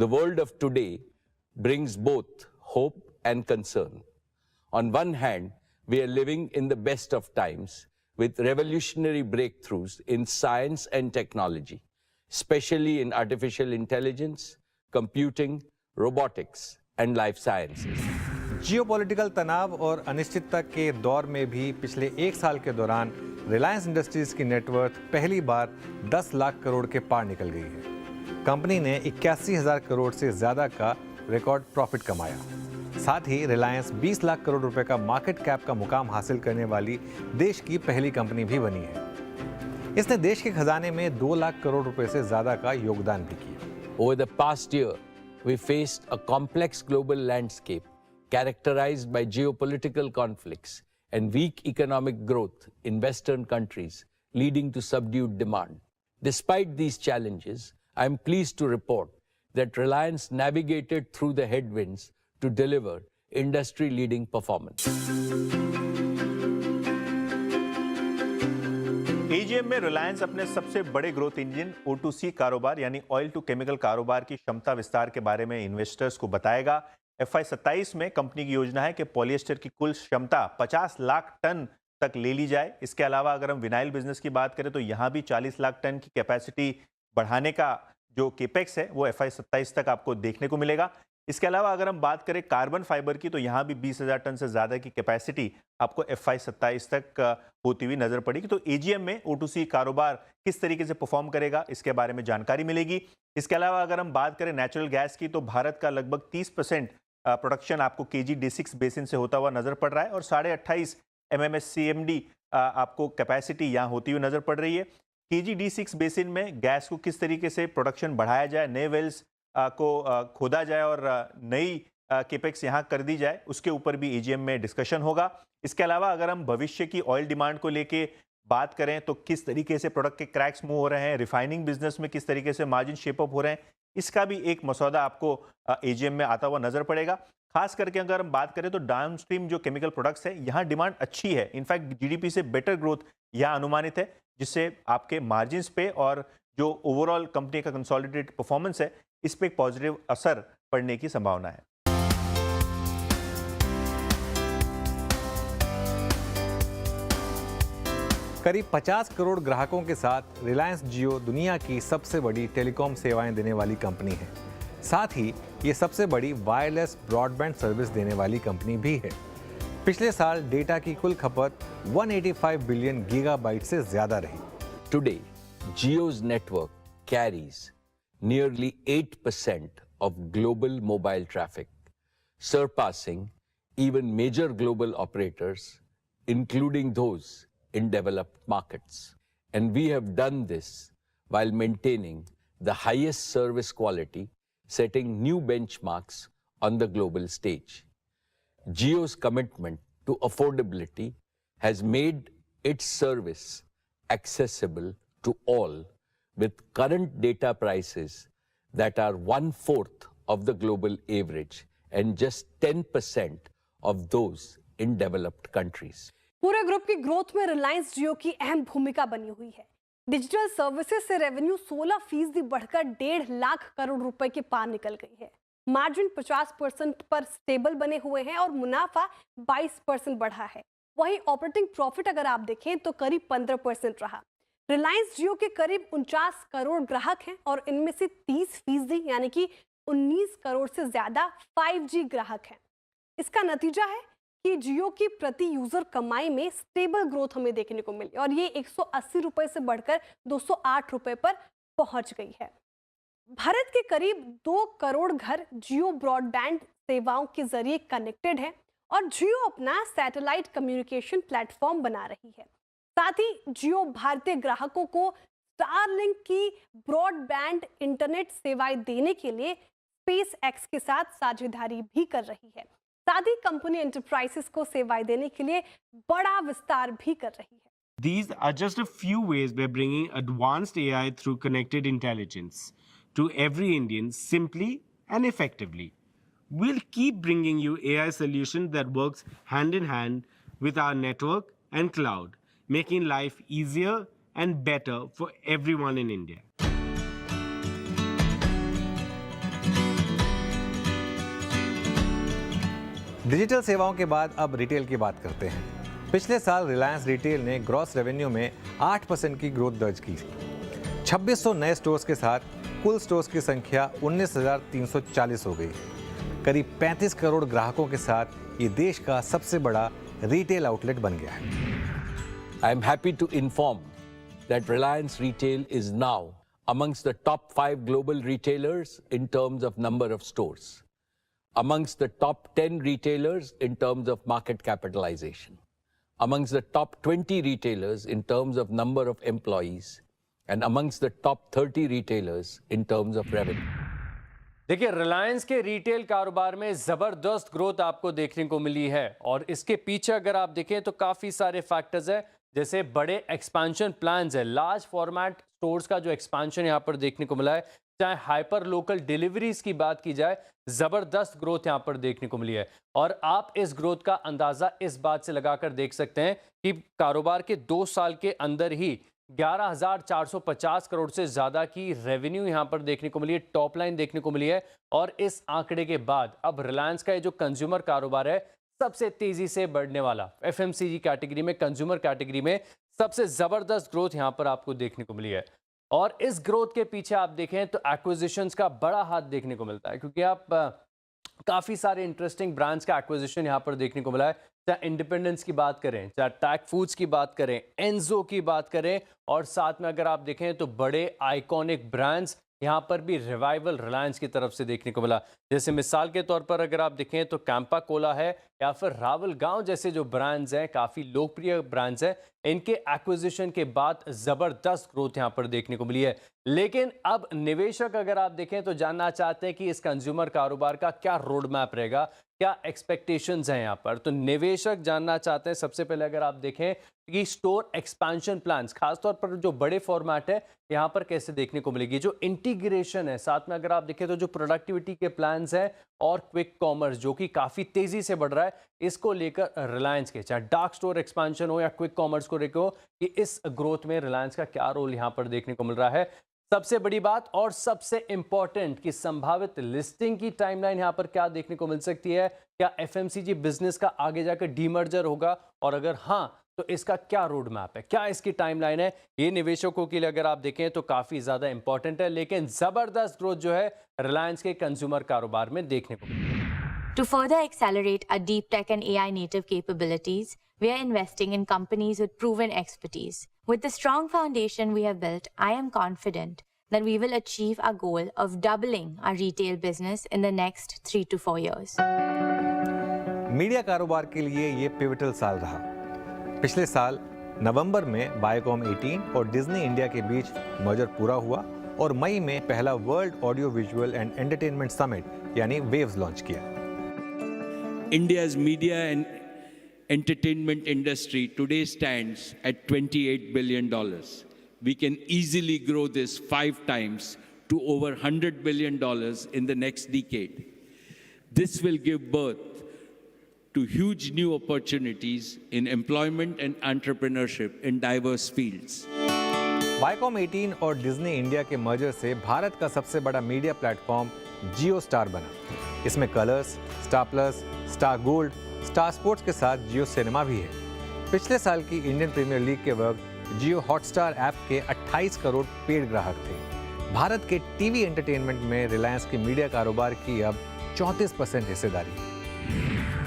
The world of today brings both hope and concern. On one hand, we are living in the best of times with revolutionary breakthroughs in science and technology, especially in artificial intelligence, computing, robotics, and life sciences. Geopolitical तनाव और अनिश्चितता के दौर में भी पिछले एक साल के दौरान रिलायंस इंडस्ट्रीज की नेटवर्थ पहली बार 10 लाख करोड़ के पार निकल गई है। कंपनी ने 81,000 करोड़ से ज़्यादा का रिकॉर्ड प्रॉफिट कमाया। साथ ही रिलायंस 20 लाख करोड़ रुपए का मार्केट कैप का मुकाम हासिल करने वाली देश की पहली कंपनी भी बनी है। इसने देश के खजाने में 2 लाख करोड़ रुपए से ज़्यादा का योगदान भी किया। Over the past year, we faced a complex global landscape characterized by geopolitical conflicts and weak economic growth in Western countries, leading to subdued demand. Despite these challenges, I am pleased to report that Reliance navigated through the headwinds to deliver industry-leading performance. AGM में रिलायंस अपने सबसे बड़े growth engine O2C कारोबार यानी oil to chemical कारोबार की क्षमता विस्तार के बारे में इन्वेस्टर्स को बताएगा। FY27 में कंपनी की योजना है कि पॉलिएस्टर की कुल क्षमता 50 लाख टन तक ले ली जाए। इसके अलावा अगर हम विनाइल बिजनेस की बात करें तो यहाँ भी 40 लाख टन की कैपेसिटी बढ़ाने का जो केपेक्स है वो FY27 तक आपको देखने को मिलेगा। इसके अलावा अगर हम बात करें कार्बन फाइबर की तो यहाँ भी 20,000 टन से ज़्यादा की कैपेसिटी आपको FY27 तक होती हुई नजर पड़ेगी। तो एजीएम में O2C कारोबार किस तरीके से परफॉर्म करेगा इसके बारे में जानकारी मिलेगी। इसके अलावा अगर हम बात करें नेचुरल गैस की तो भारत का लगभग 30% प्रोडक्शन आपको KG-D6 बेसिन से होता हुआ नजर पड़ रहा है और 28.5 MMSCMD आपको कैपेसिटी यहाँ होती हुई नजर पड़ रही है। KG-D6 बेसिन में गैस को किस तरीके से प्रोडक्शन बढ़ाया जाए, नए वेल्स को खोदा जाए और नई केपेक्स यहाँ कर दी जाए, उसके ऊपर भी एजीएम में डिस्कशन होगा। इसके अलावा अगर हम भविष्य की ऑयल डिमांड को लेके बात करें तो किस तरीके से प्रोडक्ट के क्रैक्स मूव हो रहे हैं, रिफाइनिंग बिजनेस में किस तरीके से मार्जिन शेप अप हो रहे हैं, इसका भी एक मसौदा आपको एजीएम में आता हुआ नजर पड़ेगा। खास करके अगर हम बात करें तो डाउनस्ट्रीम जो केमिकल प्रोडक्ट्स है यहाँ डिमांड अच्छी है। इनफैक्ट जीडीपी से बेटर ग्रोथ यहाँ अनुमानित है, जिससे आपके मार्जिन्स पे और जो ओवरऑल कंपनी का कंसोलिडेटेड परफॉर्मेंस है इस पे एक पॉजिटिव असर पड़ने की संभावना है। करीब 50 करोड़ ग्राहकों के साथ रिलायंस जियो दुनिया की सबसे बड़ी टेलीकॉम सेवाएं देने वाली कंपनी है। साथ ही ये सबसे बड़ी वायरलेस ब्रॉडबैंड सर्विस देने वाली कंपनी भी है। पिछले साल डेटा की कुल खपत 185 बिलियन गीगाबाइट से ज्यादा रही। Today, Jio's network carries nearly 8% of global mobile traffic, surpassing even major global operators, including those in developed markets. And we have done this while maintaining the highest service quality, setting new benchmarks on the global stage. Jio's commitment to affordability has made its service accessible to all, with current data prices that are 1/4 of the global average and just 10% of those in developed countries. पूरे group की growth में रिलायंस जियो की अहम भूमिका बनी हुई है। Digital services से रेवेन्यू 16% बढ़कर 1.5 लाख करोड़ रुपए के पार निकल गई है। मार्जिन 50% पर स्टेबल बने हुए हैं और मुनाफा 22% बढ़ा है। वहीं ऑपरेटिंग प्रॉफिट अगर आप देखें तो करीब 15% रहा। रिलायंस जियो के करीब 49 करोड़ ग्राहक हैं और इनमें से 30% यानी कि 19 करोड़ से ज्यादा 5G ग्राहक हैं। इसका नतीजा है कि जियो की प्रति यूजर कमाई में स्टेबल ग्रोथ हमें देखने को मिली और ये 180 रुपए से बढ़कर 208 रुपए पर पहुंच गई है। भारत के करीब 2 करोड़ घर जियो ब्रॉडबैंड सेवाओं के जरिए कनेक्टेड है और जियो अपना सैटेलाइट कम्युनिकेशन प्लेटफॉर्म बना रही है। साथ ही जियो भारतीय ग्राहकों को स्टारलिंक की ब्रॉडबैंड इंटरनेट सेवाएं देने के लिए SpaceX के साथ साझेदारी भी कर रही है। साथ ही कंपनी एंटरप्राइजेस को सेवाएं देने के लिए बड़ा विस्तार भी कर रही है। These are just a few ways we're bringing advanced AI through connected intelligence to every Indian simply and effectively. We'll keep bringing you AI solutions that works hand in hand with our network and cloud, making life easier and better for everyone in India. Digital सेवाओं के बाद अब retail की बात करते हैं। पिछले साल रिलायंस रिटेल ने ग्रॉस रेवेन्यू में 8% की ग्रोथ दर्ज की। 2600 नए स्टोर्स के साथ कुल स्टोर्स की संख्या 19,340 हो गई। करीब 35 करोड़ ग्राहकों के साथ ये देश का सबसे बड़ा रिटेल आउटलेट बन गया है। I am happy to inform that Reliance Retail is now amongst the top 5 global retailers in terms of number of stores, amongst the top 10 retailers in terms of market capitalization, amongst the top 20 retailers in terms of number of employees, and amongst the top 30 retailers in terms of revenue. देखिए, रिलायंस के retail कारोबार में जबरदस्त growth आपको देखने को मिली है और इसके पीछे अगर आप देखें तो काफी सारे फैक्टर्स हैं, जैसे बड़े एक्सपेंशन प्लान्स है, लार्ज फॉर्मेट स्टोर्स का जो एक्सपेंशन यहां पर देखने को मिला है, चाहे हाइपर लोकल डिलीवरीज की बात की जाए, जबरदस्त ग्रोथ यहां पर देखने को मिली है। और आप इस ग्रोथ का अंदाजा इस बात से लगाकर देख सकते हैं कि कारोबार के 2 साल के अंदर ही 11,450 करोड़ से ज्यादा की रेवेन्यू यहां पर देखने को मिली है, टॉप लाइन देखने को मिली है। और इस आंकड़े के बाद अब रिलायंस का ये जो कंज्यूमर कारोबार है, सबसे तेजी से बढ़ने वाला, एफएमसीजी कैटेगरी में, कंज्यूमर कैटेगरी में सबसे जबरदस्त ग्रोथ यहां पर आपको देखने को मिली है। और इस ग्रोथ के पीछे आप देखें तो एक्विजिशंस का बड़ा हाथ देखने को मिलता है, क्योंकि आप काफी सारे इंटरेस्टिंग ब्रांड्स का एक्विजिशन यहां पर देखने को मिला है। चाहे इंडिपेंडेंस की बात करें, चाहे टैग फूड्स की बात करें, एनजो की बात करें, और साथ में अगर आप देखें तो बड़े आइकॉनिक ब्रांड्स यहाँ पर भी रिवाइवल रिलायंस की तरफ से देखने को मिला। जैसे मिसाल के तौर पर अगर आप देखें तो कैंपा कोला है या फिर रावल गांव जैसे जो ब्रांड्स हैं, काफ़ी लोकप्रिय ब्रांड्स हैं, इनके एक्विजिशन के बाद ज़बरदस्त ग्रोथ यहाँ पर देखने को मिली है। लेकिन अब निवेशक अगर आप देखें तो जानना चाहते हैं कि इस कंज्यूमर कारोबार का क्या रोड मैप रहेगा, क्या एक्सपेक्टेशंस हैं यहाँ पर। तो निवेशक जानना चाहते हैं सबसे पहले अगर आप देखें कि स्टोर एक्सपेंशन प्लान्स, खासतौर पर जो बड़े फॉर्मेट है यहाँ पर कैसे देखने को मिलेगी, जो इंटीग्रेशन है, साथ में अगर आप देखें तो जो प्रोडक्टिविटी के प्लान्स हैं और क्विक कॉमर्स जो कि काफ़ी तेज़ी से बढ़ रहा है, इसको लेकर रिलायंस के चाहे डार्क स्टोर एक्सपेंशन हो या क्विक कॉमर्स को लेकर हो, कि इस ग्रोथ में रिलायंस का क्या रोल यहाँ पर देखने को मिल रहा है। सबसे बड़ी बात और सबसे इंपॉर्टेंट कि संभावित लिस्टिंग की टाइमलाइन यहां पर क्या देखने को मिल सकती है, क्या एफएमसीजी बिजनेस का आगे जाकर डीमर्जर होगा, और अगर हां तो इसका क्या रोड मैप है, क्या इसकी टाइमलाइन है, ये निवेशकों के लिए अगर आप देखें तो काफी ज्यादा इंपॉर्टेंट है। लेकिन जबरदस्त ग्रोथ जो है रिलायंस के कंज्यूमर कारोबार में देखने को मिली है। To further accelerate our deep tech and AI native capabilities, we are investing in companies with proven expertise. With the strong foundation we have built, I am confident that we will achieve our goal of doubling our retail business in the next 3 to 4 years. Media कारोबार के लिए ये pivotal साल रहा। पिछले साल नवंबर में बायोकॉम 18 और डिज्नी इंडिया के बीच मर्जर पूरा हुआ और मई में पहला world audio visual and entertainment summit यानी वेव्स लॉन्च किया। India's media and entertainment industry today stands at $28 billion. We can easily grow this 5 times to over $100 billion in the next decade. This will give birth to huge new opportunities in employment and entrepreneurship in diverse fields. बायोकॉम 18 और Disney India के merger से भारत का सबसे बड़ा media platform जियो star बना। इसमें colours, star plus, star gold, star sports के साथ जियो सिनेमा भी है। पिछले साल की इंडियन प्रीमियर लीग के वक्त जियो हॉटस्टार ऐप के 28 करोड़ पेड ग्राहक थे। भारत के टीवी एंटरटेनमेंट में रिलायंस के मीडिया कारोबार की अब 34% हिस्सेदारी है।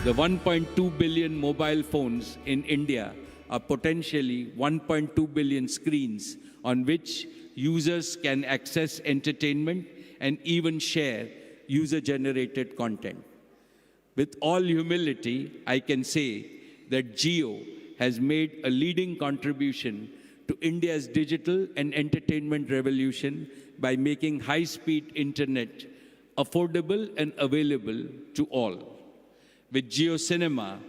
The 1.2 billion mobile phones in India are potentially 1.2 billion screens on which users can access entertainment and even share user-generated content. With all humility, I can say that Jio has made a leading contribution to India's digital and entertainment revolution by making high-speed internet affordable and available to all. With Jio Cinema,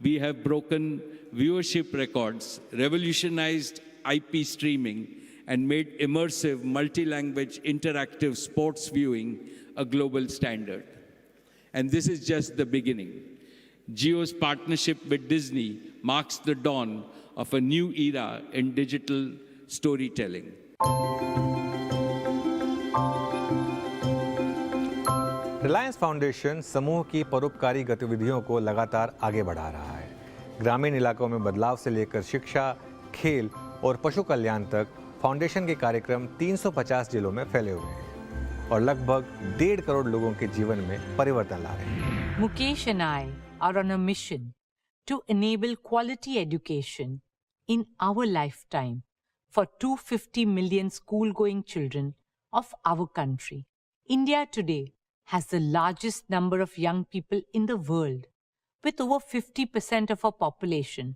we have broken viewership records, revolutionized IP streaming, and made immersive multi-language interactive sports viewing a global standard. And this is just the beginning. Jio's partnership with Disney marks the dawn of a new era in digital storytelling. Reliance foundation समूह की परोपकारी गतिविधियों को लगातार आगे बढ़ा रहा है। ग्रामीण इलाकों में बदलाव से लेकर शिक्षा, खेल और पशु कल्याण तक फाउंडेशन के कार्यक्रम 350 जिलों में फैले हुए हैं और लगभग 1.5 करोड़ लोगों के जीवन में परिवर्तन ला रहे हैं। Mukesh and I are on a mission to enable quality education in our lifetime for 250 million school-going children of our country. India today has the largest number of young people in the world, with over 50% of our population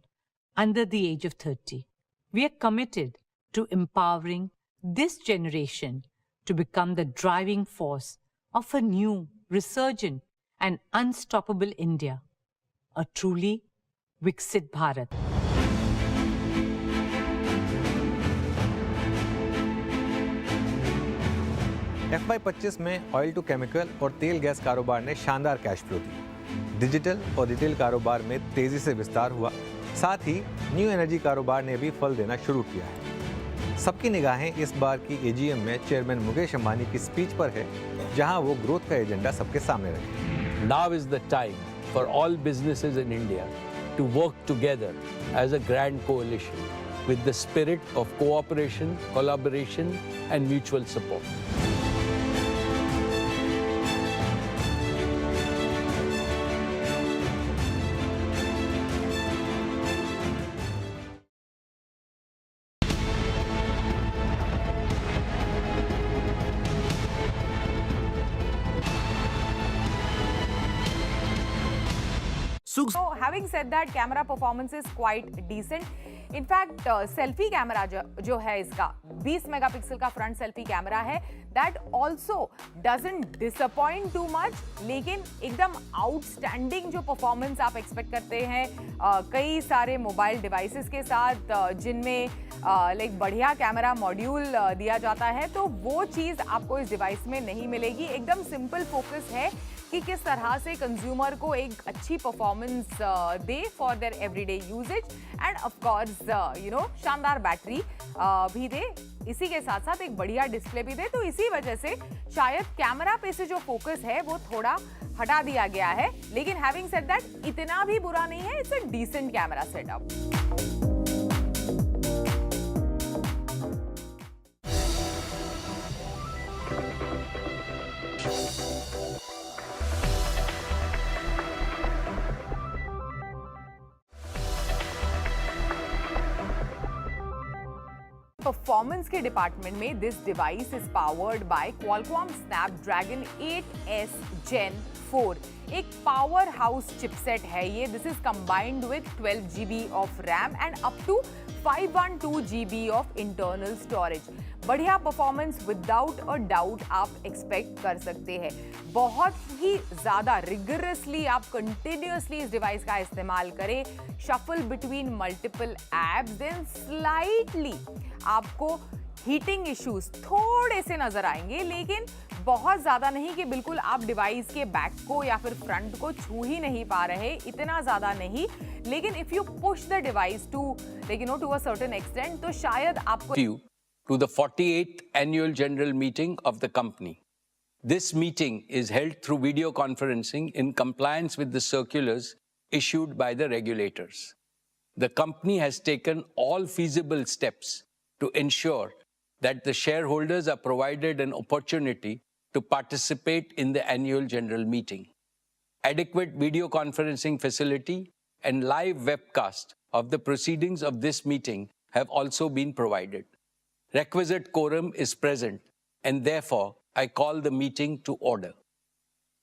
under the age of 30. We are committed to empowering this generation to become the driving force of a new, resurgent, and unstoppable India, a truly Viksit Bharat. FY25 में oil to chemical और तेल gas कारोबार ने शानदार cash flow दी। Digital और retail कारोबार में तेजी से विस्तार हुआ, साथ ही न्यू एनर्जी कारोबार ने भी फल देना शुरू किया है। सबकी निगाहें इस बार की एजीएम में चेयरमैन मुकेश अंबानी की स्पीच पर है, जहां वो ग्रोथ का एजेंडा सबके सामने रखे। Now is the time for all businesses in India to work together as a grand coalition with the spirit of cooperation, collaboration, and mutual support. So having said that, camera performance is quite decent. In fact, selfie camera जो है इसका 20 megapixel का front selfie camera है, that also doesn't disappoint too much, लेकिन एकदम outstanding जो performance आप expect करते हैं कई सारे मोबाइल डिवाइसेस के साथ जिनमें लाइक बढ़िया कैमरा मॉड्यूल दिया जाता है, तो वो चीज़ आपको इस डिवाइस में नहीं मिलेगी। एकदम सिंपल फोकस है कि किस तरह से कंज्यूमर को एक अच्छी परफॉर्मेंस दे for their everyday usage and of course शानदार बैटरी भी दे, इसी के साथ साथ एक बढ़िया डिस्प्ले भी दे। तो इसी वजह से शायद कैमरा पे से जो फोकस है वो थोड़ा हटा दिया गया है, लेकिन हैविंग सेड दैट इतना भी बुरा नहीं है। It's a decent camera setup. Performance के डिपार्टमेंट में this device is powered by Qualcomm Snapdragon 8S Gen 4, एक पावर हाउस चिपसेट है ये। This is combined with 12 GB ऑफ RAM and up to 512 GB ऑफ इंटरनल स्टोरेज। बढ़िया performance without a doubt आप expect कर सकते हैं। बहुत ही ज़्यादा रिगरसली आप कंटिन्यूसली इस डिवाइस का इस्तेमाल करें, shuffle between multiple apps, then slightly आपको हीटिंग इश्यूज थोड़े से नजर आएंगे, लेकिन बहुत ज्यादा नहीं कि बिल्कुल आप डिवाइस के बैक को या फिर फ्रंट को छू ही नहीं पा रहे, इतना ज्यादा नहीं। लेकिन if you push the device to to a certain extent, तो शायद आपको To the 48th annual general meeting of the company. This meeting is held through video conferencing in compliance with the circulars issued by the regulators. The company has taken all feasible steps to ensure that the shareholders are provided an opportunity to participate in the annual general meeting. Adequate video conferencing facility and live webcast of the proceedings of this meeting have also been provided. Requisite quorum is present, and therefore I call the meeting to order.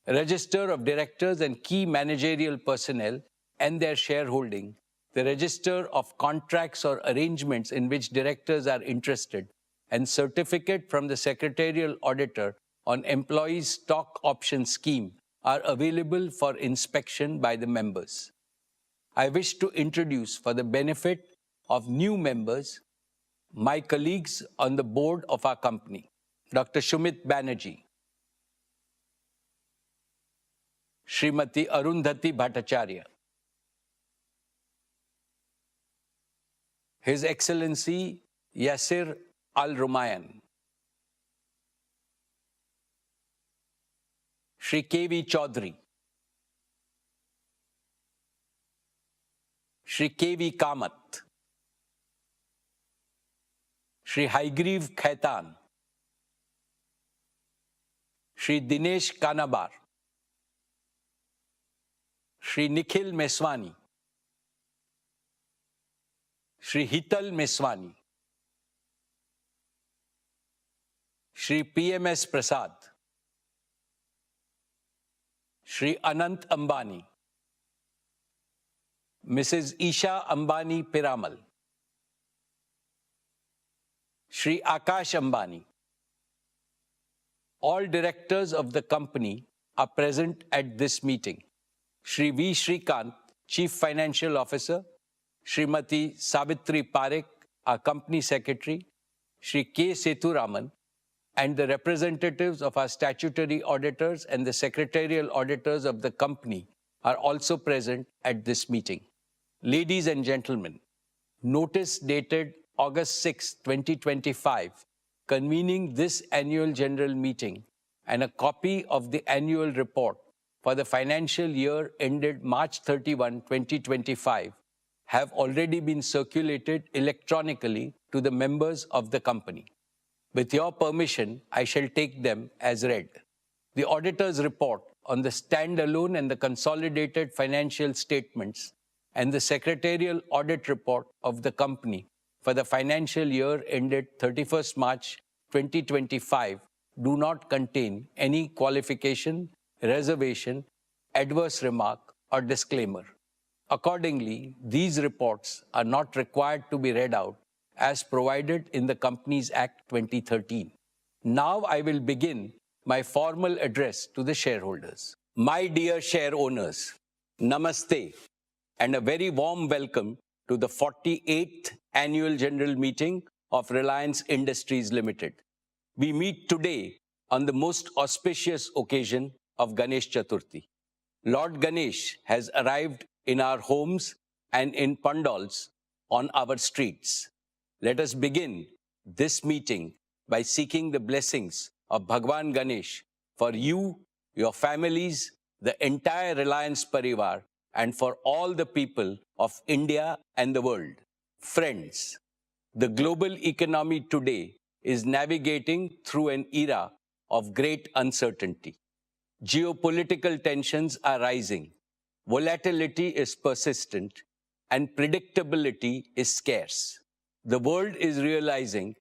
Register of directors and key managerial personnel and their shareholding, the register of contracts or arrangements in which directors are interested, and certificate from the secretarial auditor on employees' stock option scheme are available for inspection by the members. I wish to introduce, for the benefit of new members, my colleagues on the board of our company, Dr. Shumit Banerjee, Srimati Arundhati Bhattacharya, His Excellency Yasir Al Rumayyan, Shri K.V. Chaudhary, Shri K.V. Kamath, Shri Haigriv Khaitan, Shri Dinesh Kanabar, Shri Nikhil Meswani, Shri Hital Meswani, Shri PMS Prasad, Shri Anant Ambani, Mrs. Isha Ambani Piramal, Shri Akash Ambani. All directors of the company are present at this meeting. Shri V. Shrikant, Chief Financial Officer, Srimati Savitri Parekh, our Company Secretary, Shri K. Sethuraman, and the representatives of our statutory auditors and the secretarial auditors of the company are also present at this meeting. Ladies and gentlemen, notice dated August 6, 2025, convening this annual general meeting and a copy of the annual report for the financial year ended March 31, 2025, have already been circulated electronically to the members of the company. With your permission, I shall take them as read. The auditor's report on the standalone and the consolidated financial statements and the secretarial audit report of the company for the financial year ended 31st March 2025 do not contain any qualification, reservation, adverse remark, or disclaimer. Accordingly, these reports are not required to be read out as provided in the Companies Act 2013. Now I will begin my formal address to the shareholders. My dear share owners, Namaste, and a very warm welcome to the 48th Annual General Meeting of Reliance Industries Limited. We meet today on the most auspicious occasion of Ganesh Chaturthi. Lord Ganesh has arrived in our homes and in pandals on our streets. Let us begin this meeting by seeking the blessings of Bhagwan Ganesh for you, your families, the entire Reliance Parivar, and for all the people of India and the world. Friends, the global economy today is navigating through an era of great uncertainty. Geopolitical tensions are rising, volatility is persistent, and predictability is scarce. The world is realizing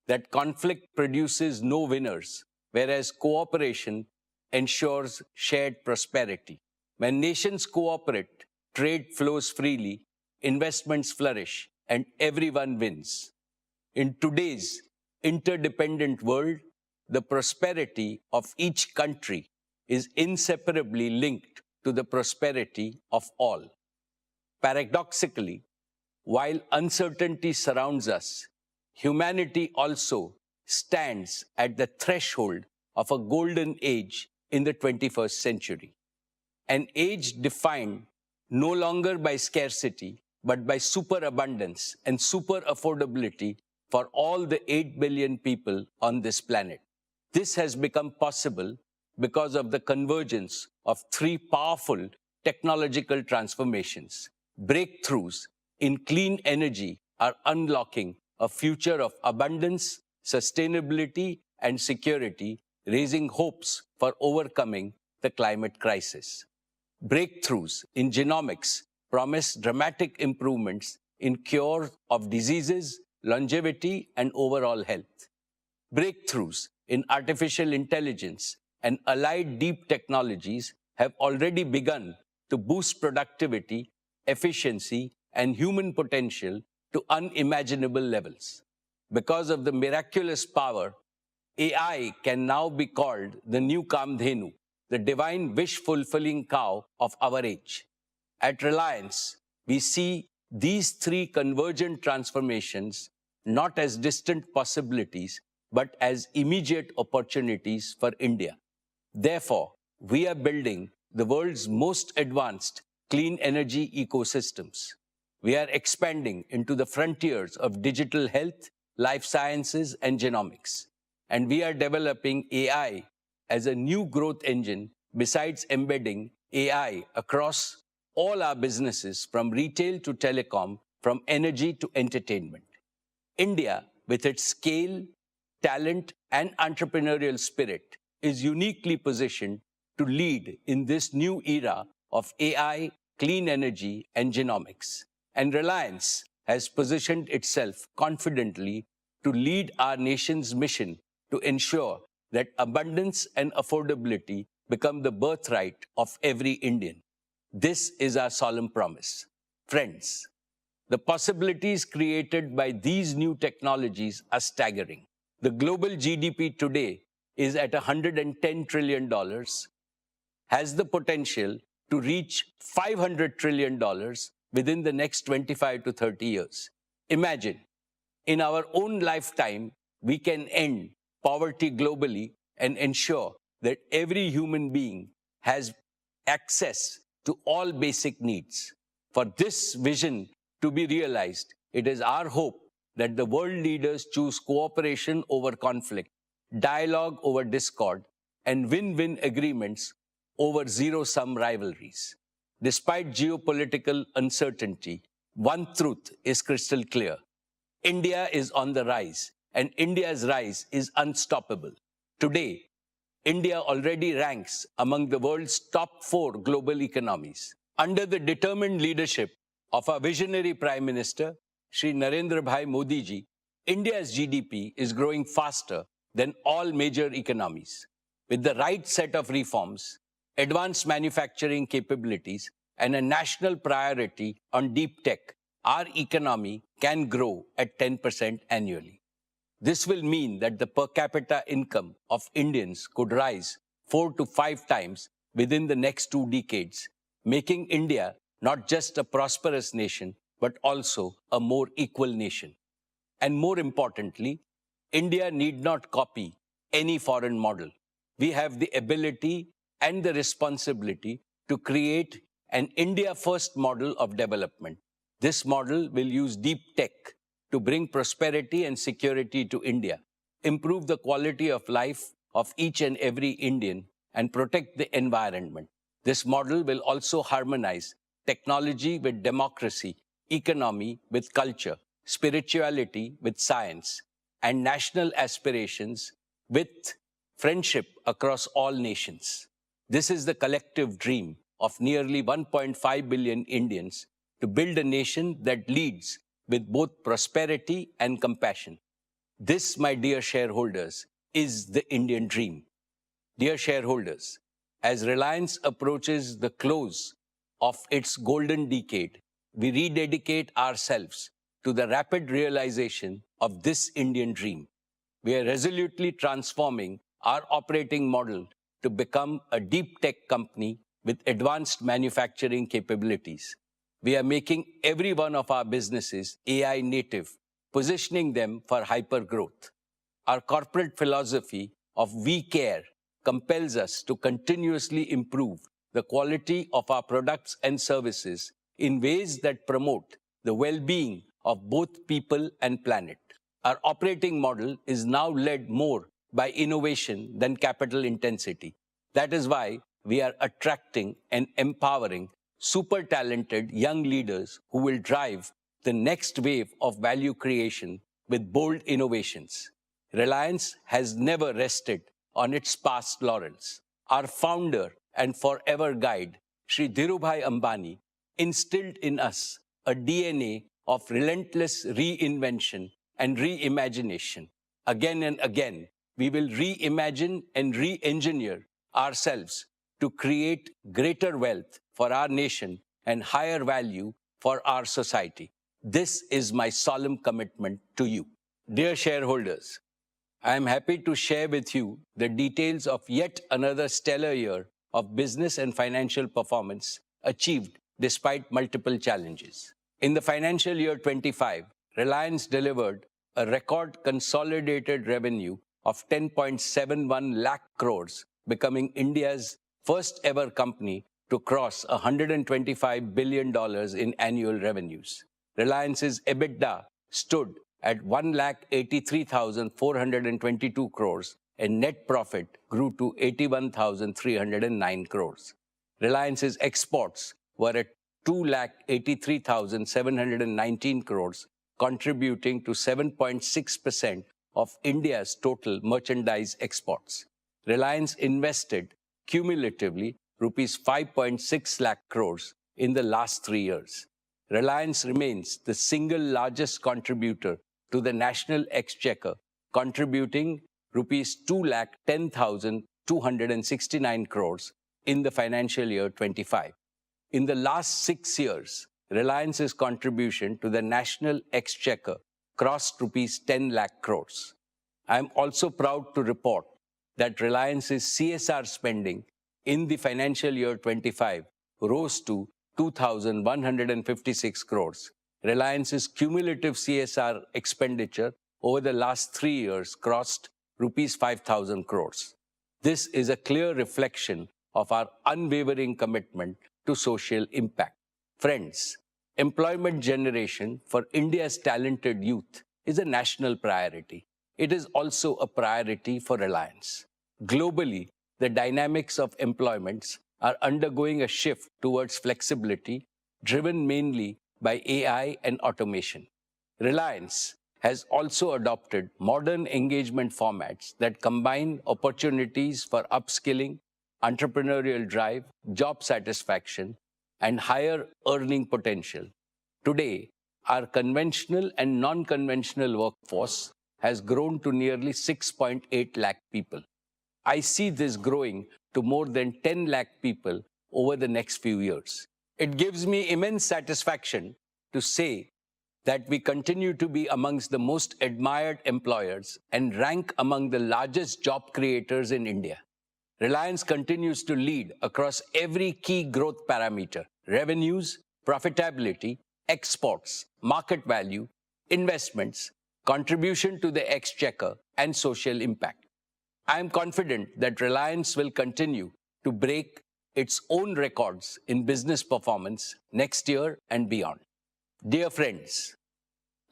that conflict produces no winners, whereas cooperation ensures shared prosperity. When nations cooperate, trade flows freely, investments flourish, and everyone wins. In today's interdependent world, the prosperity of each country is inseparably linked to the prosperity of all. Paradoxically, while uncertainty surrounds us, humanity also stands at the threshold of a golden age in the 21st century. An age defined no longer by scarcity, but by superabundance and super affordability for all the 8 billion people on this planet. This has become possible because of the convergence of three powerful technological transformations. Breakthroughs in clean energy are unlocking a future of abundance, sustainability, and security, raising hopes for overcoming the climate crisis. Breakthroughs in genomics promise dramatic improvements in cure of diseases, longevity, and overall health. Breakthroughs in artificial intelligence and allied deep technologies have already begun to boost productivity, efficiency, and human potential to unimaginable levels. Because of the miraculous power, AI can now be called the new Kamdhenu, the divine wish-fulfilling cow of our age. At Reliance, we see these three convergent transformations not as distant possibilities, but as immediate opportunities for India. Therefore, we are building the world's most advanced clean energy ecosystems. We are expanding into the frontiers of digital health, life sciences, and genomics. And we are developing AI as a new growth engine besides embedding AI across all our businesses from retail to telecom, from energy to entertainment. India, with its scale, talent, and entrepreneurial spirit, is uniquely positioned to lead in this new era of AI, clean energy, and genomics. And Reliance has positioned itself confidently to lead our nation's mission to ensure that abundance and affordability become the birthright of every Indian. This is our solemn promise. Friends, the possibilities created by these new technologies are staggering. The global GDP today is at $110 trillion, has the potential to reach $500 trillion within the next 25 to 30 years. Imagine, in our own lifetime, we can end poverty globally and ensure that every human being has access to all basic needs. For this vision to be realized, it is our hope that the world leaders choose cooperation over conflict, dialogue over discord, and win-win agreements over zero-sum rivalries. Despite geopolitical uncertainty, one truth is crystal clear. India is on the rise, and India's rise is unstoppable. Today, India already ranks among the world's top 4 global economies. Under the determined leadership of our visionary Prime Minister, Shri Narendra Bhai Modi ji, India's GDP is growing faster than all major economies. With the right set of reforms, advanced manufacturing capabilities, and a national priority on deep tech, our economy can grow at 10% annually. This will mean that the per capita income of Indians could rise 4 to 5 times within the next 2 decades, making India not just a prosperous nation, but also a more equal nation. And more importantly, India need not copy any foreign model. We have the ability and the responsibility to create an India-first model of development. This model will use deep tech to bring prosperity and security to India, improve the quality of life of each and every Indian, and protect the environment. This model will also harmonize technology with democracy, economy with culture, spirituality with science, and national aspirations with friendship across all nations. This is the collective dream of nearly 1.5 billion Indians to build a nation that leads with both prosperity and compassion. This, my dear shareholders, is the Indian dream. Dear shareholders, as Reliance approaches the close of its golden decade, we rededicate ourselves to the rapid realization of this Indian dream. We are resolutely transforming our operating model to become a deep tech company with advanced manufacturing capabilities. We are making every one of our businesses AI native, positioning them for hyper growth. Our corporate philosophy of we care compels us to continuously improve the quality of our products and services in ways that promote the well-being of both people and planet. Our operating model is now led more by innovation than capital intensity. That is why we are attracting and empowering super talented young leaders who will drive the next wave of value creation with bold innovations. Reliance has never rested on its past laurels. Our founder and forever guide, Shri Dhirubhai Ambani, instilled in us a DNA of relentless reinvention and reimagination. Again and again, we will reimagine and re-engineer ourselves to create greater wealth for our nation and higher value for our society. This is my solemn commitment to you. Dear shareholders, I am happy to share with you the details of yet another stellar year of business and financial performance achieved despite multiple challenges. In the financial year 25, Reliance delivered a record consolidated revenue of 10.71 lakh crores, becoming India's first ever company to cross $125 billion in annual revenues. Reliance's EBITDA stood at 1,83,422 crores, and net profit grew to 81,309 crores. Reliance's exports were at 2,83,719 crores, contributing to 7.6% of India's total merchandise exports. Reliance invested cumulatively rupees 5.6 lakh crores in the last 3 years. Reliance remains the single largest contributor to the national exchequer, contributing rupees 2,10,269 crores in the financial year 25. In the last 6 years, Reliance's contribution to the national exchequer crossed rupees 10 lakh crores. I am also proud to report that Reliance's CSR spending in the financial year 25 rose to 2,156 crores. Reliance's cumulative CSR expenditure over the last 3 years crossed rupees 5,000 crores. This is a clear reflection of our unwavering commitment to social impact. Friends, employment generation for India's talented youth is a national priority. It is also a priority for Reliance. Globally, the dynamics of employments are undergoing a shift towards flexibility, driven mainly by AI and automation. Reliance has also adopted modern engagement formats that combine opportunities for upskilling, entrepreneurial drive, job satisfaction, and higher earning potential. Today, our conventional and non-conventional workforce has grown to nearly 6.8 lakh people. I see this growing to more than 10 lakh people over the next few years. It gives me immense satisfaction to say that we continue to be amongst the most admired employers and rank among the largest job creators in India. Reliance continues to lead across every key growth parameter: revenues, profitability, exports, market value, investments, contribution to the exchequer, and social impact. I am confident that Reliance will continue to break its own records in business performance next year and beyond. Dear friends,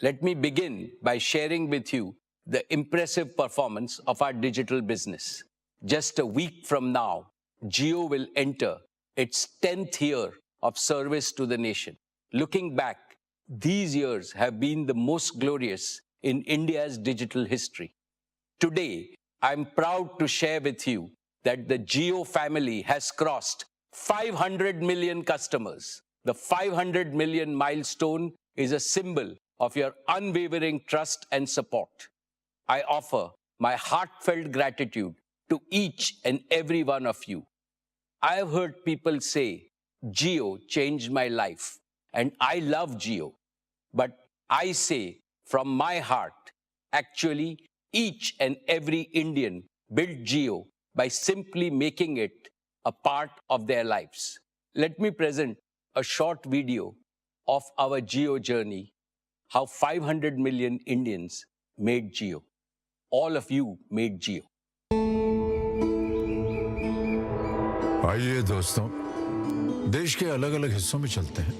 let me begin by sharing with you the impressive performance of our digital business. Just a week from now, Jio will enter its 10th year of service to the nation. Looking back, these years have been the most glorious in India's digital history. Today, I'm proud to share with you that the Jio family has crossed 500 million customers. The 500 million milestone is a symbol of your unwavering trust and support. I offer my heartfelt gratitude to each and every one of you. I have heard people say, Jio changed my life, and I love Jio. But I say from my heart, actually, each and every Indian built Jio by simply making it a part of their lives. Let me present a short video of our Jio journey, how 500 million Indians made Jio. All of you made Jio. आइए दोस्तों, देश के अलग अलग हिस्सों में चलते हैं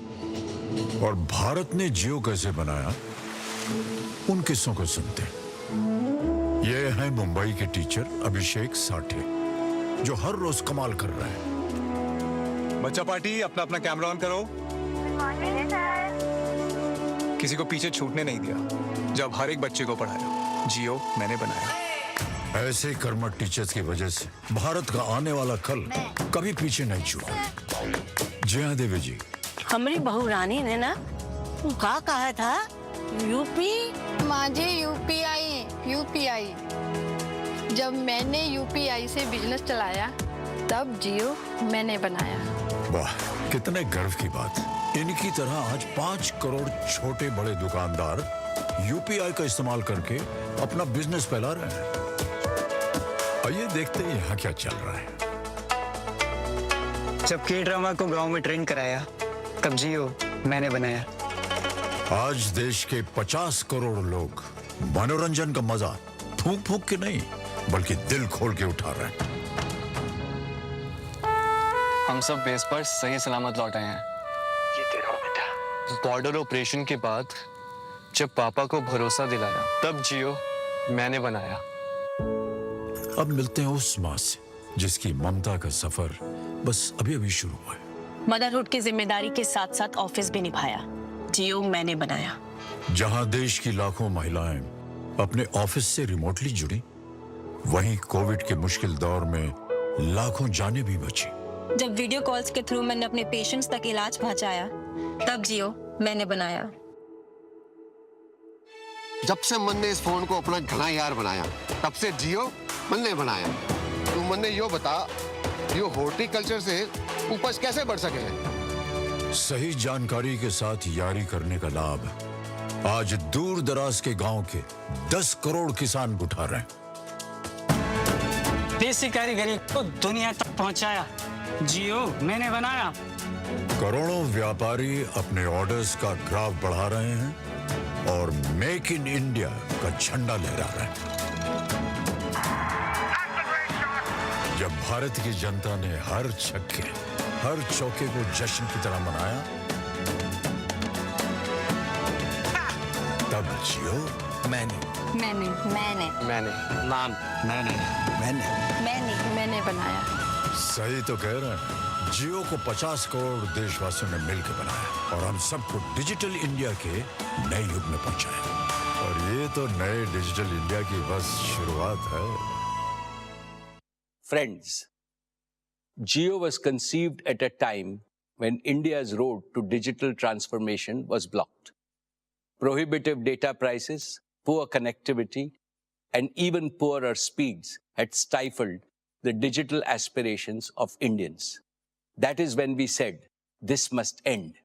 और भारत ने जियो कैसे बनाया उन किस्सों को सुनते हैं। ये है मुंबई के टीचर अभिषेक साठे, जो हर रोज कमाल कर रहे हैं। बच्चा पार्टी, अपना अपना कैमरा ऑन करो। किसी को पीछे छूटने नहीं दिया जब हर एक बच्चे को पढ़ाया। जियो मैंने बनाया। ऐसे कर्मठ टीचर्स की वजह से भारत का आने वाला कल कभी पीछे नहीं छूटा। जी हाँ देवी जी, हमारी बहू रानी ने ना कहा था यूपी मांझे यूपीआई। जब मैंने यूपीआई से बिजनेस चलाया तब जियो मैंने बनाया। वाह, कितने गर्व की बात। इनकी तरह आज 5 करोड़ छोटे बड़े दुकानदार यूपीआई का इस्तेमाल करके अपना बिजनेस फैला रहे हैं। आइए देखते हैं यहाँ क्या चल रहा है। जब के ड्रामा को गांव में ट्रेन कराया तब जियो मैंने बनाया। आज देश के 50 करोड़ लोग मनोरंजन का मजा फूंक फूंक के नहीं बल्कि दिल खोल के उठा रहे हैं। हम सब बेस पर सही सलामत लौट आए हैं। ये तेरा बेटा। बॉर्डर ऑपरेशन के बाद जब पापा को भरोसा दिलाया तब जियो मैंने बनाया। अब मिलते हैं उस माँ से जिसकी ममता का सफर बस अभी अभी शुरू हुआ है। मदरहुड की जिम्मेदारी के साथ साथ ऑफिस भी निभाया। जियो मैंने बनाया। जहां देश की लाखों महिलाएं अपने ऑफिस से रिमोटली जुड़ी, वहीं कोविड के मुश्किल दौर में लाखों जानें भी बची। जब वीडियो कॉल्स के थ्रू मैंने अपने पेशेंट्स तक इलाज पहुंचाया, तब जियो मैंने बनाया। जब से मन ने इस फोन को अपना घना यार बनाया, तब से जियो मन ने बनाया। तू मन ने यो बता, यो हॉर्टिकल्चर से उपज कैसे बढ़ सके है? सही जानकारी के साथ यारी करने का लाभ आज दूर दराज के गांव के 10 करोड़ किसान उठा रहे हैं। देसी कारीगरी को दुनिया तक पहुंचाया, जियो मैंने बनाया। करोड़ों व्यापारी अपने ऑर्डर्स का ग्राफ बढ़ा रहे हैं और मेक इन इंडिया का झंडा लहरा रहे हैं। जब भारत की जनता ने हर छक्के, हर चौके को जश्न की तरह मनाया, तब जियो मैंने बनाया। सही तो कह रहे हैं। जियो को 50 करोड़ देशवासियों ने मिलकर बनाया और हम सबको डिजिटल इंडिया के नए युग में पहुंचाया। और ये तो नए डिजिटल इंडिया की बस शुरुआत है। Friends, Jio was conceived at a time when India's road to digital transformation was blocked. Prohibitive data prices, poor connectivity, and even poorer speeds had stifled the digital aspirations of Indians. That is when we said, this must end.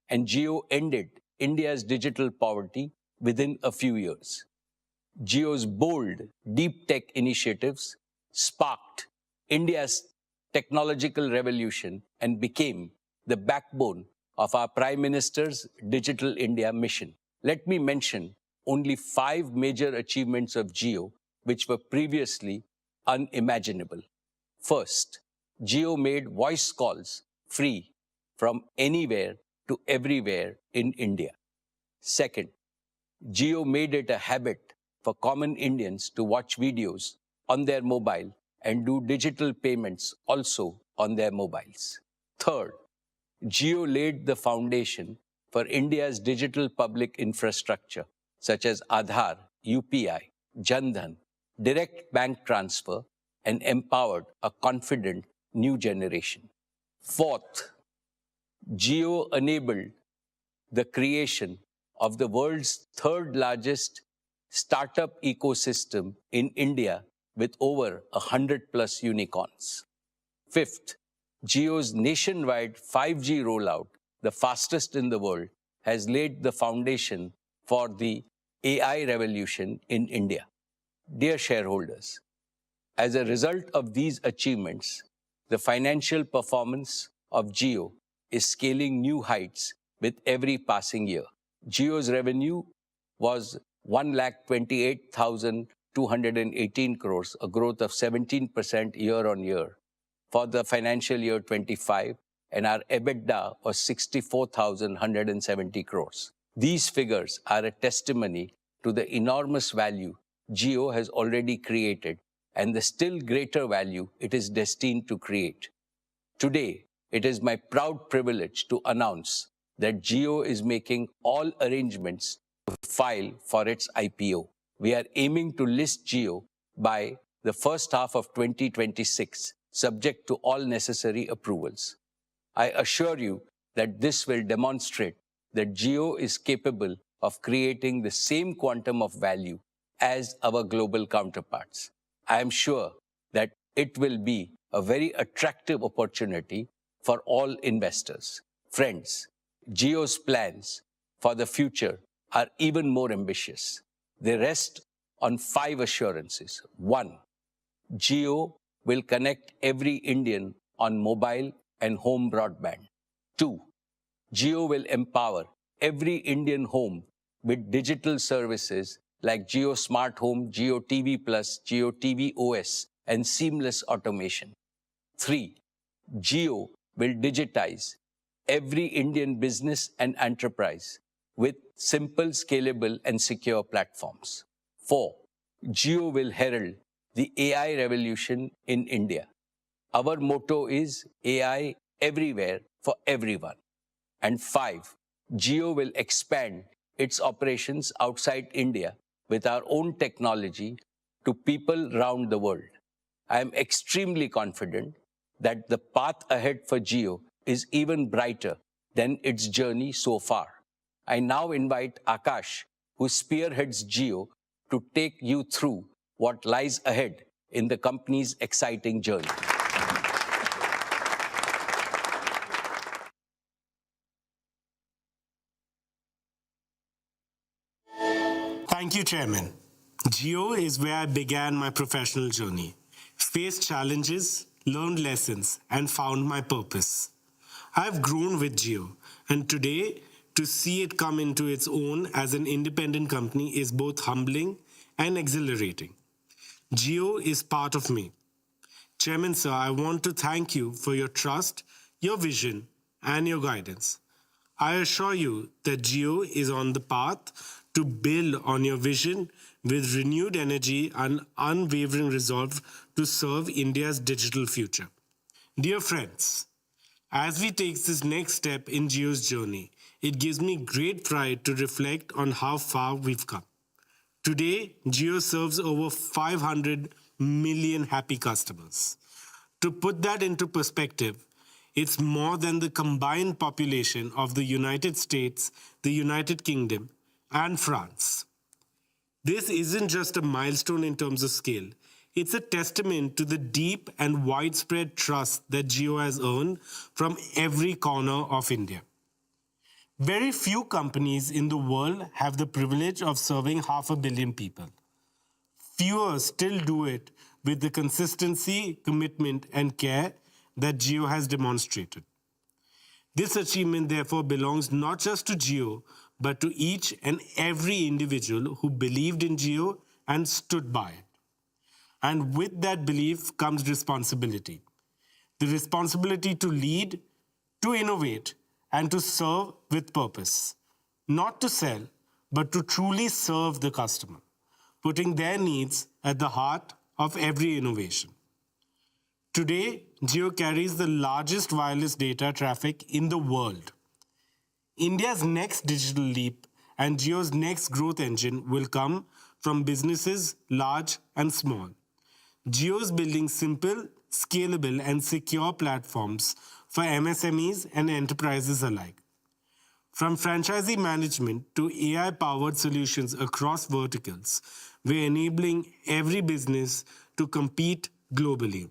And Jio ended India's digital poverty within a few years. Jio's bold, deep tech initiatives sparked India's technological revolution and became the backbone of our Prime Minister's Digital India mission. Let me mention only 5 major achievements of Jio which were previously unimaginable. First, Jio made voice calls free from anywhere to everywhere in India. Second, Jio made it a habit for common Indians to watch videos on their mobile and do digital payments also on their mobiles. Third, Jio laid the foundation for India's digital public infrastructure, such as Aadhaar, UPI, Jan Dhan, direct bank transfer, and empowered a confident new generation. Fourth, Jio enabled the creation of the world's third largest startup ecosystem in India with over 100+ unicorns. Fifth, Jio's nationwide 5G rollout, the fastest in the world, has laid the foundation for the AI revolution in India. Dear shareholders, as a result of these achievements, the financial performance of Jio is scaling new heights with every passing year. Jio's revenue was 1,28,218 crores, a growth of 17% year on year for the financial year 25, and our EBITDA was 64,170 crores. These figures are a testimony to the enormous value Jio has already created and the still greater value it is destined to create. Today, it is my proud privilege to announce that Jio is making all arrangements to file for its IPO. We are aiming to list Jio by the first half of 2026, subject to all necessary approvals. I assure you that this will demonstrate that Jio is capable of creating the same quantum of value as our global counterparts. I am sure that it will be a very attractive opportunity for all investors. Friends, Jio's plans for the future are even more ambitious. They rest on 5 assurances. 1, Jio will connect every Indian on mobile and home broadband. 2, Jio will empower every Indian home with digital services like Jio Smart Home, Jio TV Plus, Jio TV OS, and seamless automation. 3, Jio will digitize every Indian business and enterprise with simple, scalable, and secure platforms. 4, Jio will herald the AI revolution in India. Our motto is AI everywhere for everyone. And 5, Jio will expand its operations outside India with our own technology to people around the world. I am extremely confident that the path ahead for Jio is even brighter than its journey so far. I now invite Akash, who spearheads Jio, to take you through what lies ahead in the company's exciting journey. Thank you, Chairman. Jio is where I began my professional journey, faced challenges, learned lessons, and found my purpose. I've grown with Jio, and today, to see it come into its own as an independent company is both humbling and exhilarating. Jio is part of me. Chairman, sir, I want to thank you for your trust, your vision, and your guidance. I assure you that Jio is on the path to build on your vision with renewed energy and unwavering resolve to serve India's digital future. Dear friends, as we take this next step in Jio's journey, it gives me great pride to reflect on how far we've come. Today, Jio serves over 500 million happy customers. To put that into perspective, it's more than the combined population of the United States, the United Kingdom, and France. This isn't just a milestone in terms of scale. It's a testament to the deep and widespread trust that Jio has earned from every corner of India. Very few companies in the world have the privilege of serving 500 million people. Fewer still do it with the consistency, commitment, and care that Jio has demonstrated. This achievement, therefore, belongs not just to Jio, but to each and every individual who believed in Jio and stood by it. And with that belief comes responsibility. The responsibility to lead, to innovate, and to serve with purpose. Not to sell, but to truly serve the customer, putting their needs at the heart of every innovation. Today, Jio carries the largest wireless data traffic in the world. India's next digital leap and Jio's next growth engine will come from businesses large and small. Jio is building simple, scalable, and secure platforms for MSMEs and enterprises alike. From franchisee management to AI-powered solutions across verticals, we're enabling every business to compete globally.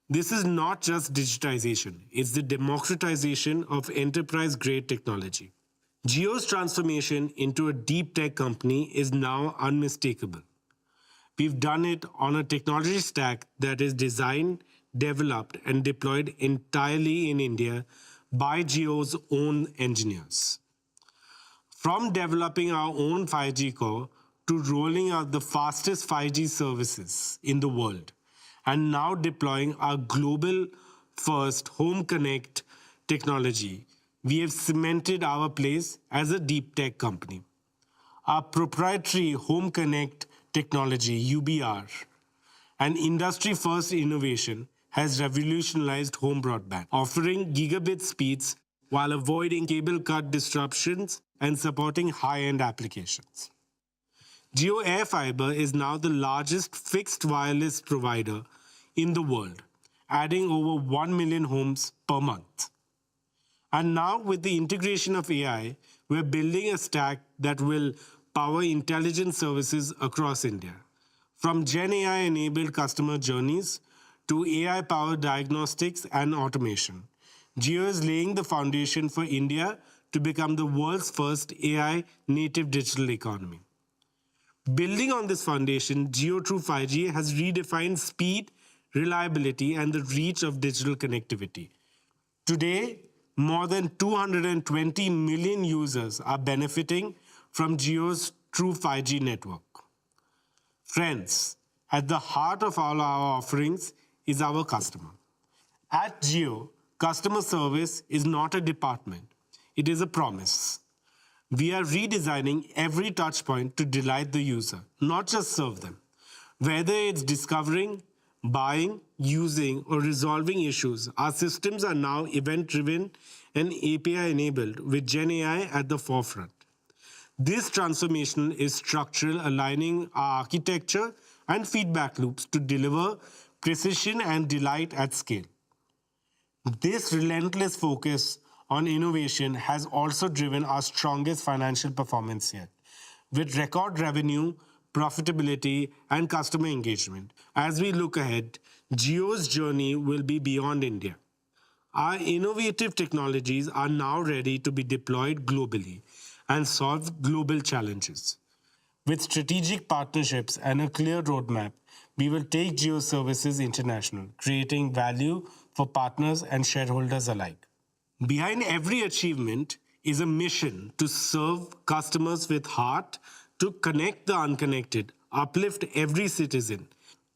This is not just digitization, it's the democratization of enterprise-grade technology. Jio's transformation into a deep tech company is now unmistakable. We've done it on a technology stack that is designed, developed, and deployed entirely in India by Jio's own engineers. From developing our own 5G core to rolling out the fastest 5G services in the world, and now deploying our global first Home Connect technology, we have cemented our place as a deep tech company. Our proprietary Home Connect technology, UBR, an industry-first innovation, has revolutionized home broadband, offering gigabit speeds while avoiding cable cut disruptions and supporting high-end applications. Jio AirFiber is now the largest fixed wireless provider in the world, adding over 1 million homes per month. And now with the integration of AI, we're building a stack that will power intelligent services across India. From Gen AI-enabled customer journeys to AI-powered diagnostics and automation, Jio is laying the foundation for India to become the world's first AI-native digital economy. Building on this foundation, Jio through 5G has redefined speed, reliability, and the reach of digital connectivity. Today, more than 220 million users are benefiting from Jio's true 5G network. Friends, at the heart of all our offerings is our customer. At Jio, customer service is not a department, it is a promise. We are redesigning every touchpoint to delight the user, not just serve them. Whether it's discovering, buying, using, or resolving issues, our systems are now event-driven and API-enabled with Gen AI at the forefront. This transformation is structural, aligning our architecture and feedback loops to deliver precision and delight at scale. This relentless focus on innovation has also driven our strongest financial performance yet, with record revenue, profitability, and customer engagement. As we look ahead, Jio's journey will be beyond India. Our innovative technologies are now ready to be deployed globally and solve global challenges. With strategic partnerships and a clear roadmap, we will take Jio services international, creating value for partners and shareholders alike. Behind every achievement is a mission to serve customers with heart, to connect the unconnected, uplift every citizen.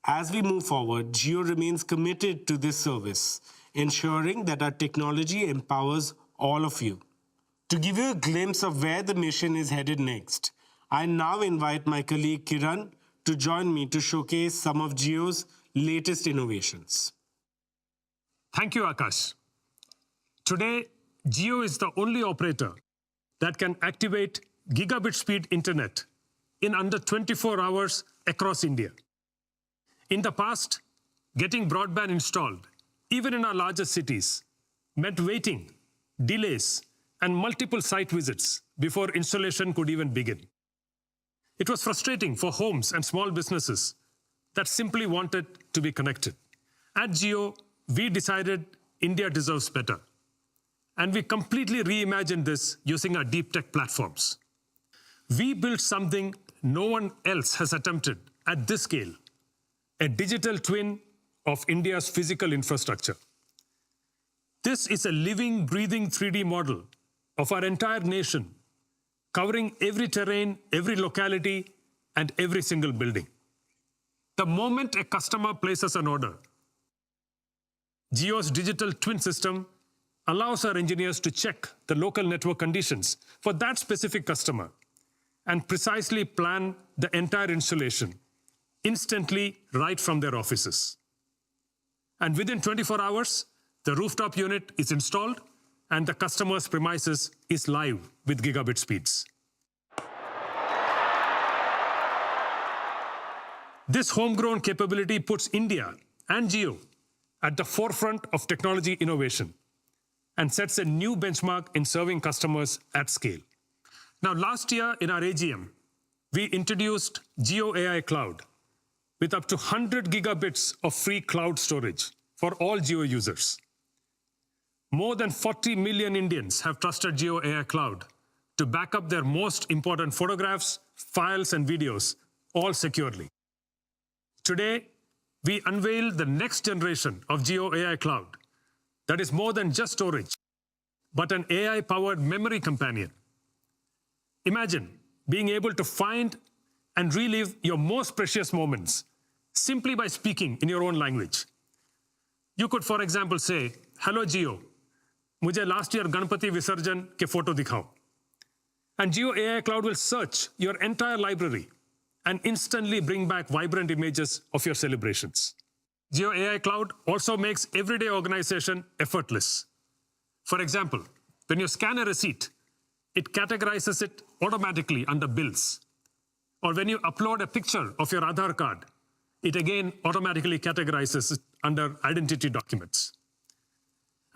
As we move forward, Jio remains committed to this service, ensuring that our technology empowers all of you. To give you a glimpse of where the mission is headed next, I now invite my colleague Kiran to join me to showcase some of Jio's latest innovations. Thank you, Akash. Today, Jio is the only operator that can activate gigabit speed internet in under 24 hours across India. In the past, getting broadband installed, even in our largest cities, meant waiting, delays, and multiple site visits before installation could even begin. It was frustrating for homes and small businesses that simply wanted to be connected. At Jio, we decided India deserves better. And we completely reimagined this using our deep tech platforms. We built something no one else has attempted at this scale, a digital twin of India's physical infrastructure. This is a living, breathing 3D model of our entire nation, covering every terrain, every locality, and every single building. The moment a customer places an order, Jio's digital twin system allows our engineers to check the local network conditions for that specific customer and precisely plan the entire installation instantly right from their offices. And within 24 hours, the rooftop unit is installed and the customer's premises is live with gigabit speeds. This homegrown capability puts India and Jio at the forefront of technology innovation and sets a new benchmark in serving customers at scale. Now, last year in our AGM, we introduced Jio AI Cloud with up to 100 gigabits of free cloud storage for all Jio users. More than 40 million Indians have trusted Jio AI Cloud to back up their most important photographs, files, and videos, all securely. Today, we unveil the next generation of Jio AI Cloud that is more than just storage, but an AI-powered memory companion. Imagine being able to find and relive your most precious moments simply by speaking in your own language. You could, for example, say, "Hello, Jio, मुझे last year Ganpati Visarjan के photo दिखाओ." And Jio AI Cloud will search your entire library and instantly bring back vibrant images of your celebrations. Jio AI Cloud also makes everyday organization effortless. For example, when you scan a receipt, it categorizes it automatically under bills. Or when you upload a picture of your Aadhaar card, it again automatically categorizes it under identity documents.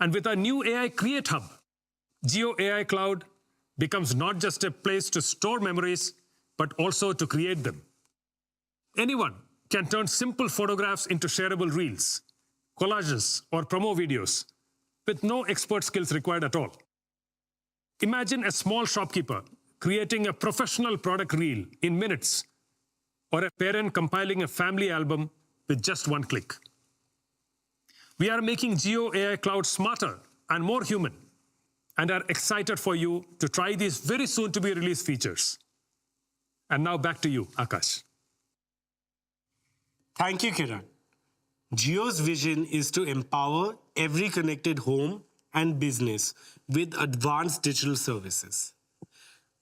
And with our new AI Create Hub, Jio AI Cloud becomes not just a place to store memories, but also to create them. Anyone can turn simple photographs into shareable reels, collages, or promo videos with no expert skills required at all. Imagine a small shopkeeper creating a professional product reel in minutes, or a parent compiling a family album with just one click. We are making Jio AI Cloud smarter and more human, and are excited for you to try these very soon to be released features. And now back to you, Akash. Thank you, Kiran. Jio's vision is to empower every connected home and business with advanced digital services.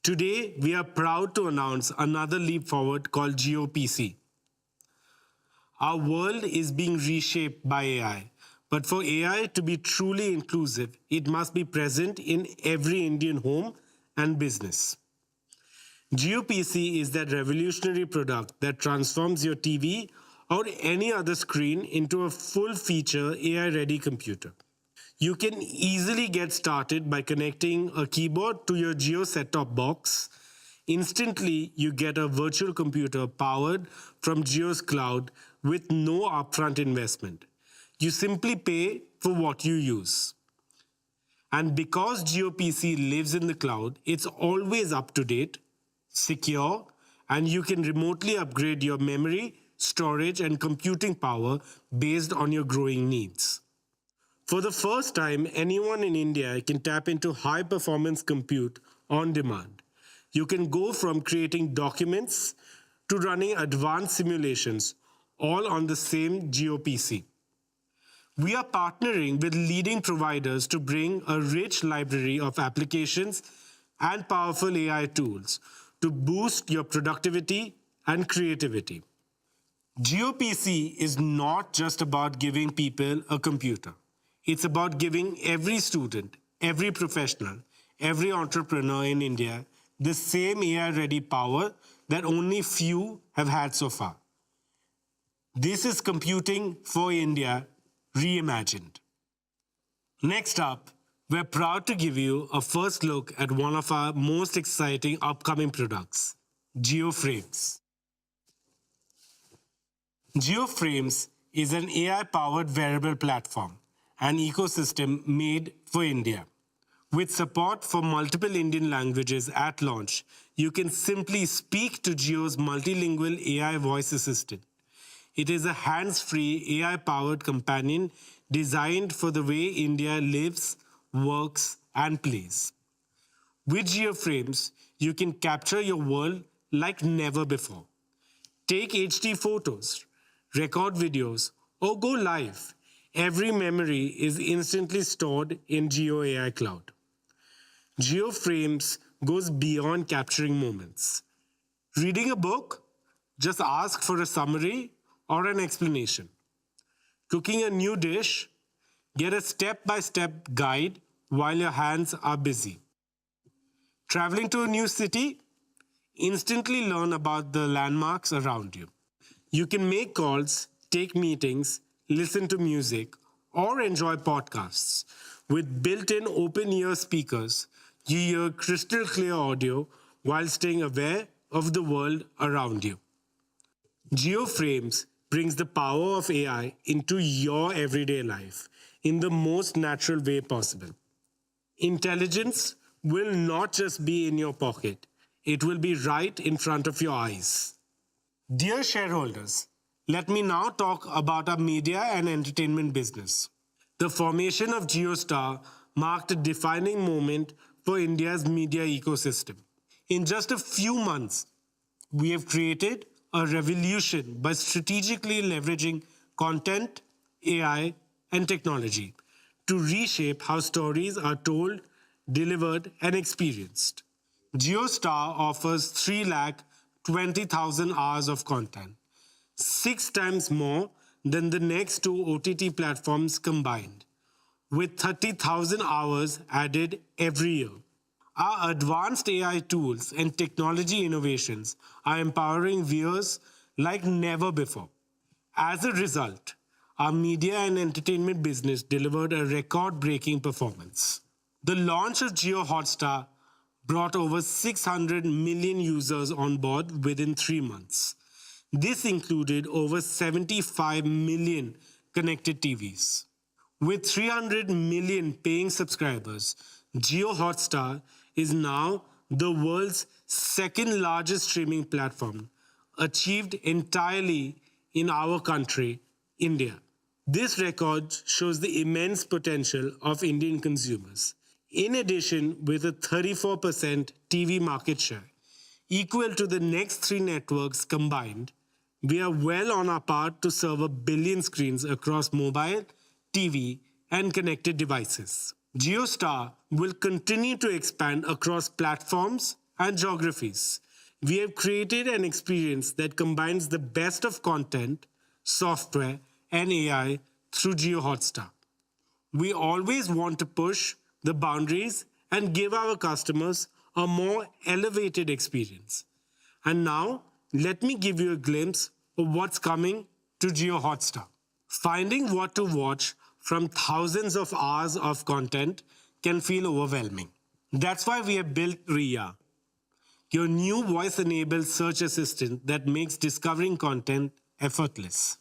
Today, we are proud to announce another leap forward called Jio PC. Our world is being reshaped by AI. But for AI to be truly inclusive, it must be present in every Indian home and business. JioPC is that revolutionary product that transforms your TV or any other screen into a full-feature AI-ready computer. You can easily get started by connecting a keyboard to your Jio set-top box. Instantly, you get a virtual computer powered from Jio's cloud with no upfront investment. You simply pay for what you use. And because JioPC lives in the cloud, it's always up to date, secure, and you can remotely upgrade your memory, storage, and computing power based on your growing needs. For the first time, anyone in India can tap into high-performance compute on demand. You can go from creating documents to running advanced simulations, all on the same JioPC. We are partnering with leading providers to bring a rich library of applications and powerful AI tools to boost your productivity and creativity. JioPC is not just about giving people a computer. It's about giving every student, every professional, every entrepreneur in India the same AI-ready power that only few have had so far. This is Computing for India reimagined. Next up, we're proud to give you a first look at one of our most exciting upcoming products, JioFrames. JioFrames is an AI-powered wearable platform, an ecosystem made for India. With support for multiple Indian languages at launch, you can simply speak to Jio's multilingual AI voice assistant. It is a hands-free, AI-powered companion designed for the way India lives, works, and plays. With JioFrames, you can capture your world like never before. Take HD photos, record videos, or go live. Every memory is instantly stored in Jio AI Cloud. JioFrames goes beyond capturing moments. Reading a book? Just ask for a summary or an explanation. Cooking a new dish? Get a step-by-step guide while your hands are busy. Traveling to a new city? Instantly learn about the landmarks around you. You can make calls, take meetings, listen to music, or enjoy podcasts. With built-in open-ear speakers, you hear crystal clear audio while staying aware of the world around you. JioFrames brings the power of AI into your everyday life in the most natural way possible. Intelligence will not just be in your pocket, it will be right in front of your eyes. Dear shareholders, let me now talk about our media and entertainment business. The formation of JioStar marked a defining moment for India's media ecosystem. In just a few months, we have created a revolution by strategically leveraging content, AI, and technology to reshape how stories are told, delivered, and experienced. JioStar offers 320,000 hours of content, 6 times more than the next 2 OTT platforms combined, with 30,000 hours added every year. Our advanced AI tools and technology innovations are empowering viewers like never before. As a result, our media and entertainment business delivered a record-breaking performance. The launch of Jio Hotstar brought over 600 million users on board within 3 months. This included over 75 million connected TVs. With 300 million paying subscribers, Jio Hotstar is now the world's second largest streaming platform, achieved entirely in our country, India. This record shows the immense potential of Indian consumers. In addition, with a 34% TV market share, equal to the next 3 networks combined, we are well on our path to serve 1 billion screens across mobile, TV, and connected devices. JioStar will continue to expand across platforms and geographies. We have created an experience that combines the best of content, software, and AI through Jio Hotstar. We always want to push the boundaries and give our customers a more elevated experience. And now, let me give you a glimpse of what's coming to Jio Hotstar. Finding what to watch from thousands of hours of content can feel overwhelming. That's why we have built Ria, your new voice-enabled search assistant that makes discovering content effortless.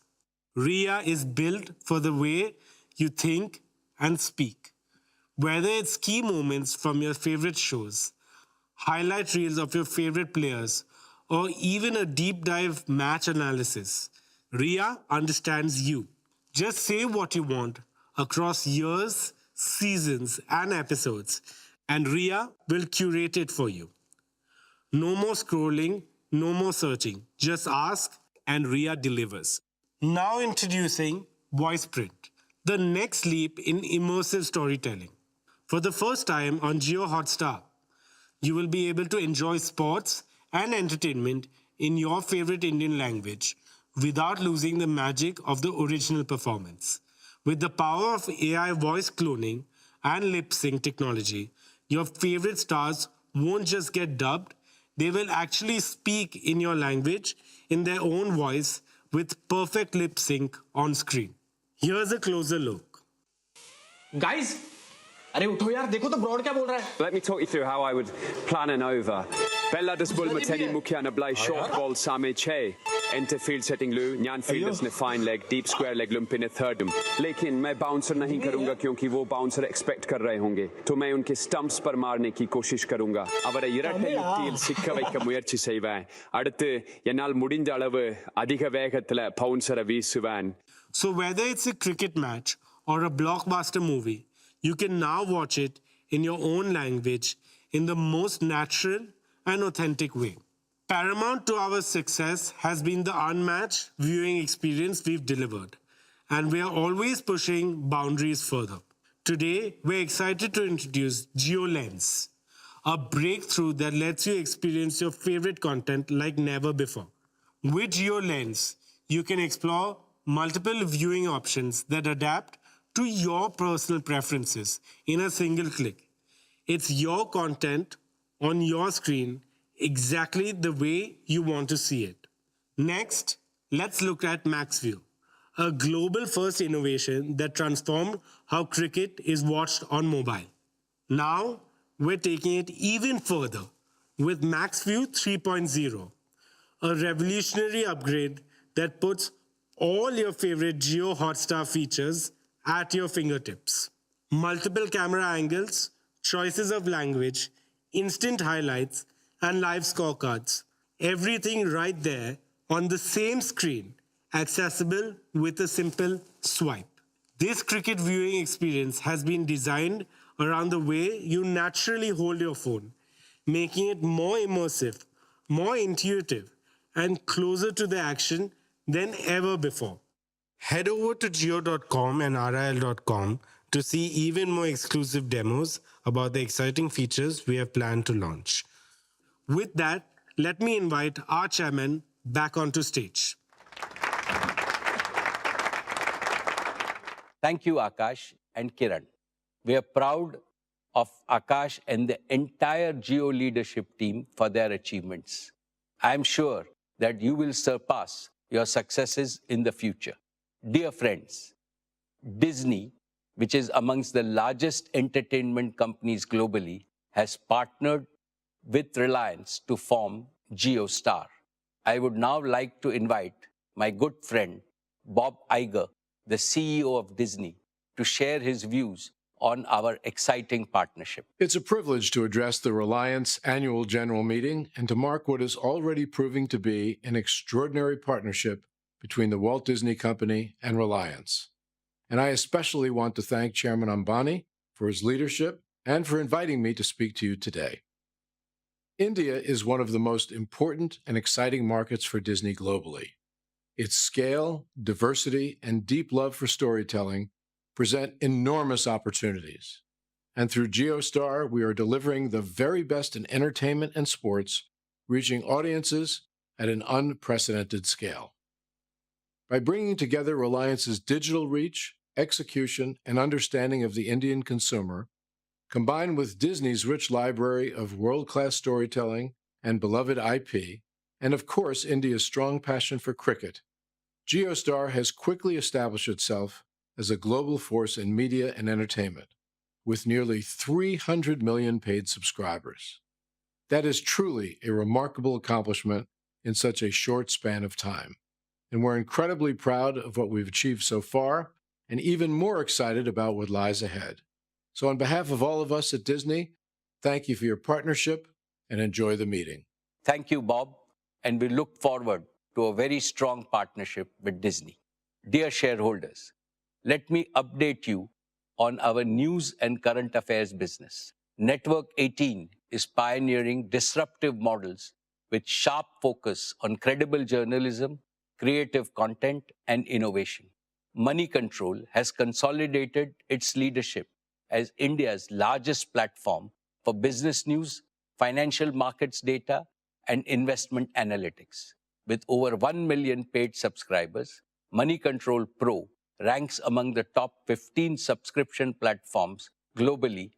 Ria is built for the way you think and speak. Whether it's key moments from your favorite shows, highlight reels of your favorite players, or even a deep dive match analysis, Ria understands you. Just say what you want across years, seasons, and episodes, and Ria will curate it for you. No more scrolling, no more searching. Just ask, and Ria delivers. Now introducing VoicePrint, the next leap in immersive storytelling. For the first time on Jio Hotstar, you will be able to enjoy sports and entertainment in your favorite Indian language without losing the magic of the original performance. With the power of AI voice cloning and lip sync technology, your favorite stars won't just get dubbed, they will actually speak in your language in their own voice with perfect lip sync on screen. Here's a closer look. Guys, अरे उठो यार, देखो तो broad क्या बोल रहा है. Let me talk you through how I would plan an over. Bella Desbull Mateni Mukiana Blay short ball Same Che. Enter field setting Lu, Nyan fielders ne fine leg, deep square leg lump in a thirdum. लेकिन मैं bouncer नहीं करूँगा क्योंकि वो bouncer expect कर रहे होंगे. तो मैं उनके stumps पर मारने की कोशिश करूँगा. அவரை இரட்டை யுக்தியில் சிக்க வைக்க முயற்சி செய்வேன். அடுத்து என்னால் முடிந்த அளவு அதிக வேகத்துல bouncer வீசுவேன். So whether it's a cricket match or a blockbuster movie, you can now watch it in your own language in the most natural and authentic way. Paramount to our success has been the unmatched viewing experience we've delivered, and we are always pushing boundaries further. Today, we're excited to introduce Jio Lens, a breakthrough that lets you experience your favorite content like never before. With Jio Lens, you can explore multiple viewing options that adapt to your personal preferences in a single click. It's your content on your screen exactly the way you want to see it. Next, let's look at MaxView, a global first innovation that transformed how cricket is watched on mobile. Now, we're taking it even further with MaxView 3.0, a revolutionary upgrade that puts all your favorite Jio Hotstar features at your fingertips. Multiple camera angles, choices of language, instant highlights, and live scorecards. Everything right there on the same screen, accessible with a simple swipe. This cricket viewing experience has been designed around the way you naturally hold your phone, making it more immersive, more intuitive, and closer to the action than ever before. Head over to jio.com and ril.com to see even more exclusive demos about the exciting features we have planned to launch. With that, let me invite our chairman back onto stage. Thank you, Akash and Kiran. We are proud of Akash and the entire Jio leadership team for their achievements. I am sure that you will surpass your successes in the future. Dear friends, Disney, which is amongst the largest entertainment companies globally, has partnered with Reliance to form JioStar. I would now like to invite my good friend, Bob Iger, the CEO of Disney, to share his views on our exciting partnership. It's a privilege to address the Reliance Annual General Meeting and to mark what is already proving to be an extraordinary partnership between the Walt Disney Company and Reliance. And I especially want to thank Chairman Ambani for his leadership and for inviting me to speak to you today. India is one of the most important and exciting markets for Disney globally. Its scale, diversity, and deep love for storytelling present enormous opportunities. And through JioStar, we are delivering the very best in entertainment and sports, reaching audiences at an unprecedented scale. By bringing together Reliance's digital reach, execution, and understanding of the Indian consumer, combined with Disney's rich library of world-class storytelling and beloved IP, and of course India's strong passion for cricket, JioStar has quickly established itself as a global force in media and entertainment, with nearly 300 million paid subscribers. That is truly a remarkable accomplishment in such a short span of time. And we're incredibly proud of what we've achieved so far, and even more excited about what lies ahead. So on behalf of all of us at Disney, thank you for your partnership and enjoy the meeting. Thank you, Bob, and we look forward to a very strong partnership with Disney. Dear shareholders, let me update you on our news and current affairs business. Network 18 is pioneering disruptive models with sharp focus on credible journalism, creative content, and innovation. Money Control has consolidated its leadership as India's largest platform for business news, financial markets data, and investment analytics. With over 1 million paid subscribers, Money Control Pro ranks among the top 15 subscription platforms globally,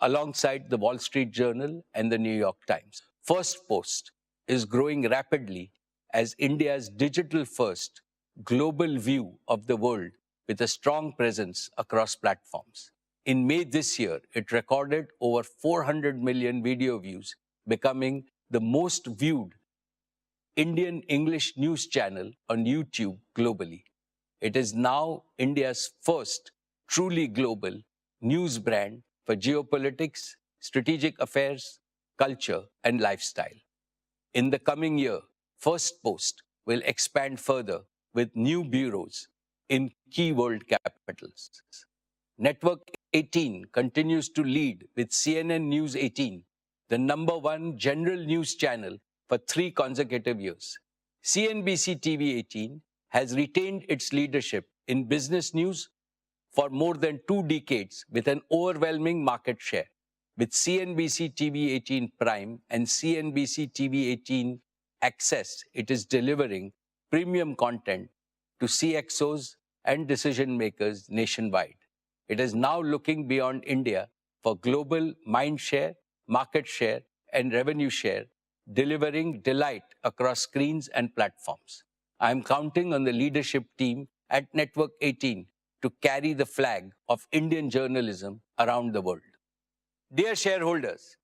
alongside the Wall Street Journal and the New York Times. First Post is growing rapidly as India's digital-first global view of the world with a strong presence across platforms. In May this year, it recorded over 400 million video views, becoming the most viewed Indian English news channel on YouTube globally. It is now India's first truly global news brand for geopolitics, strategic affairs, culture, and lifestyle. In the coming year, First Post will expand further with new bureaus in key world capitals. Network 18 continues to lead with CNN News 18, the #1 general news channel for 3 consecutive years. CNBC TV 18 has retained its leadership in business news for more than 2 decades with an overwhelming market share. With CNBC TV 18 Prime and CNBC TV 18 Access, it is delivering premium content to CXOs and decision makers nationwide. It is now looking beyond India for global mind share, market share, and revenue share, delivering delight across screens and platforms. I am counting on the leadership team at Network 18 to carry the flag of Indian journalism around the world. Dear shareholders,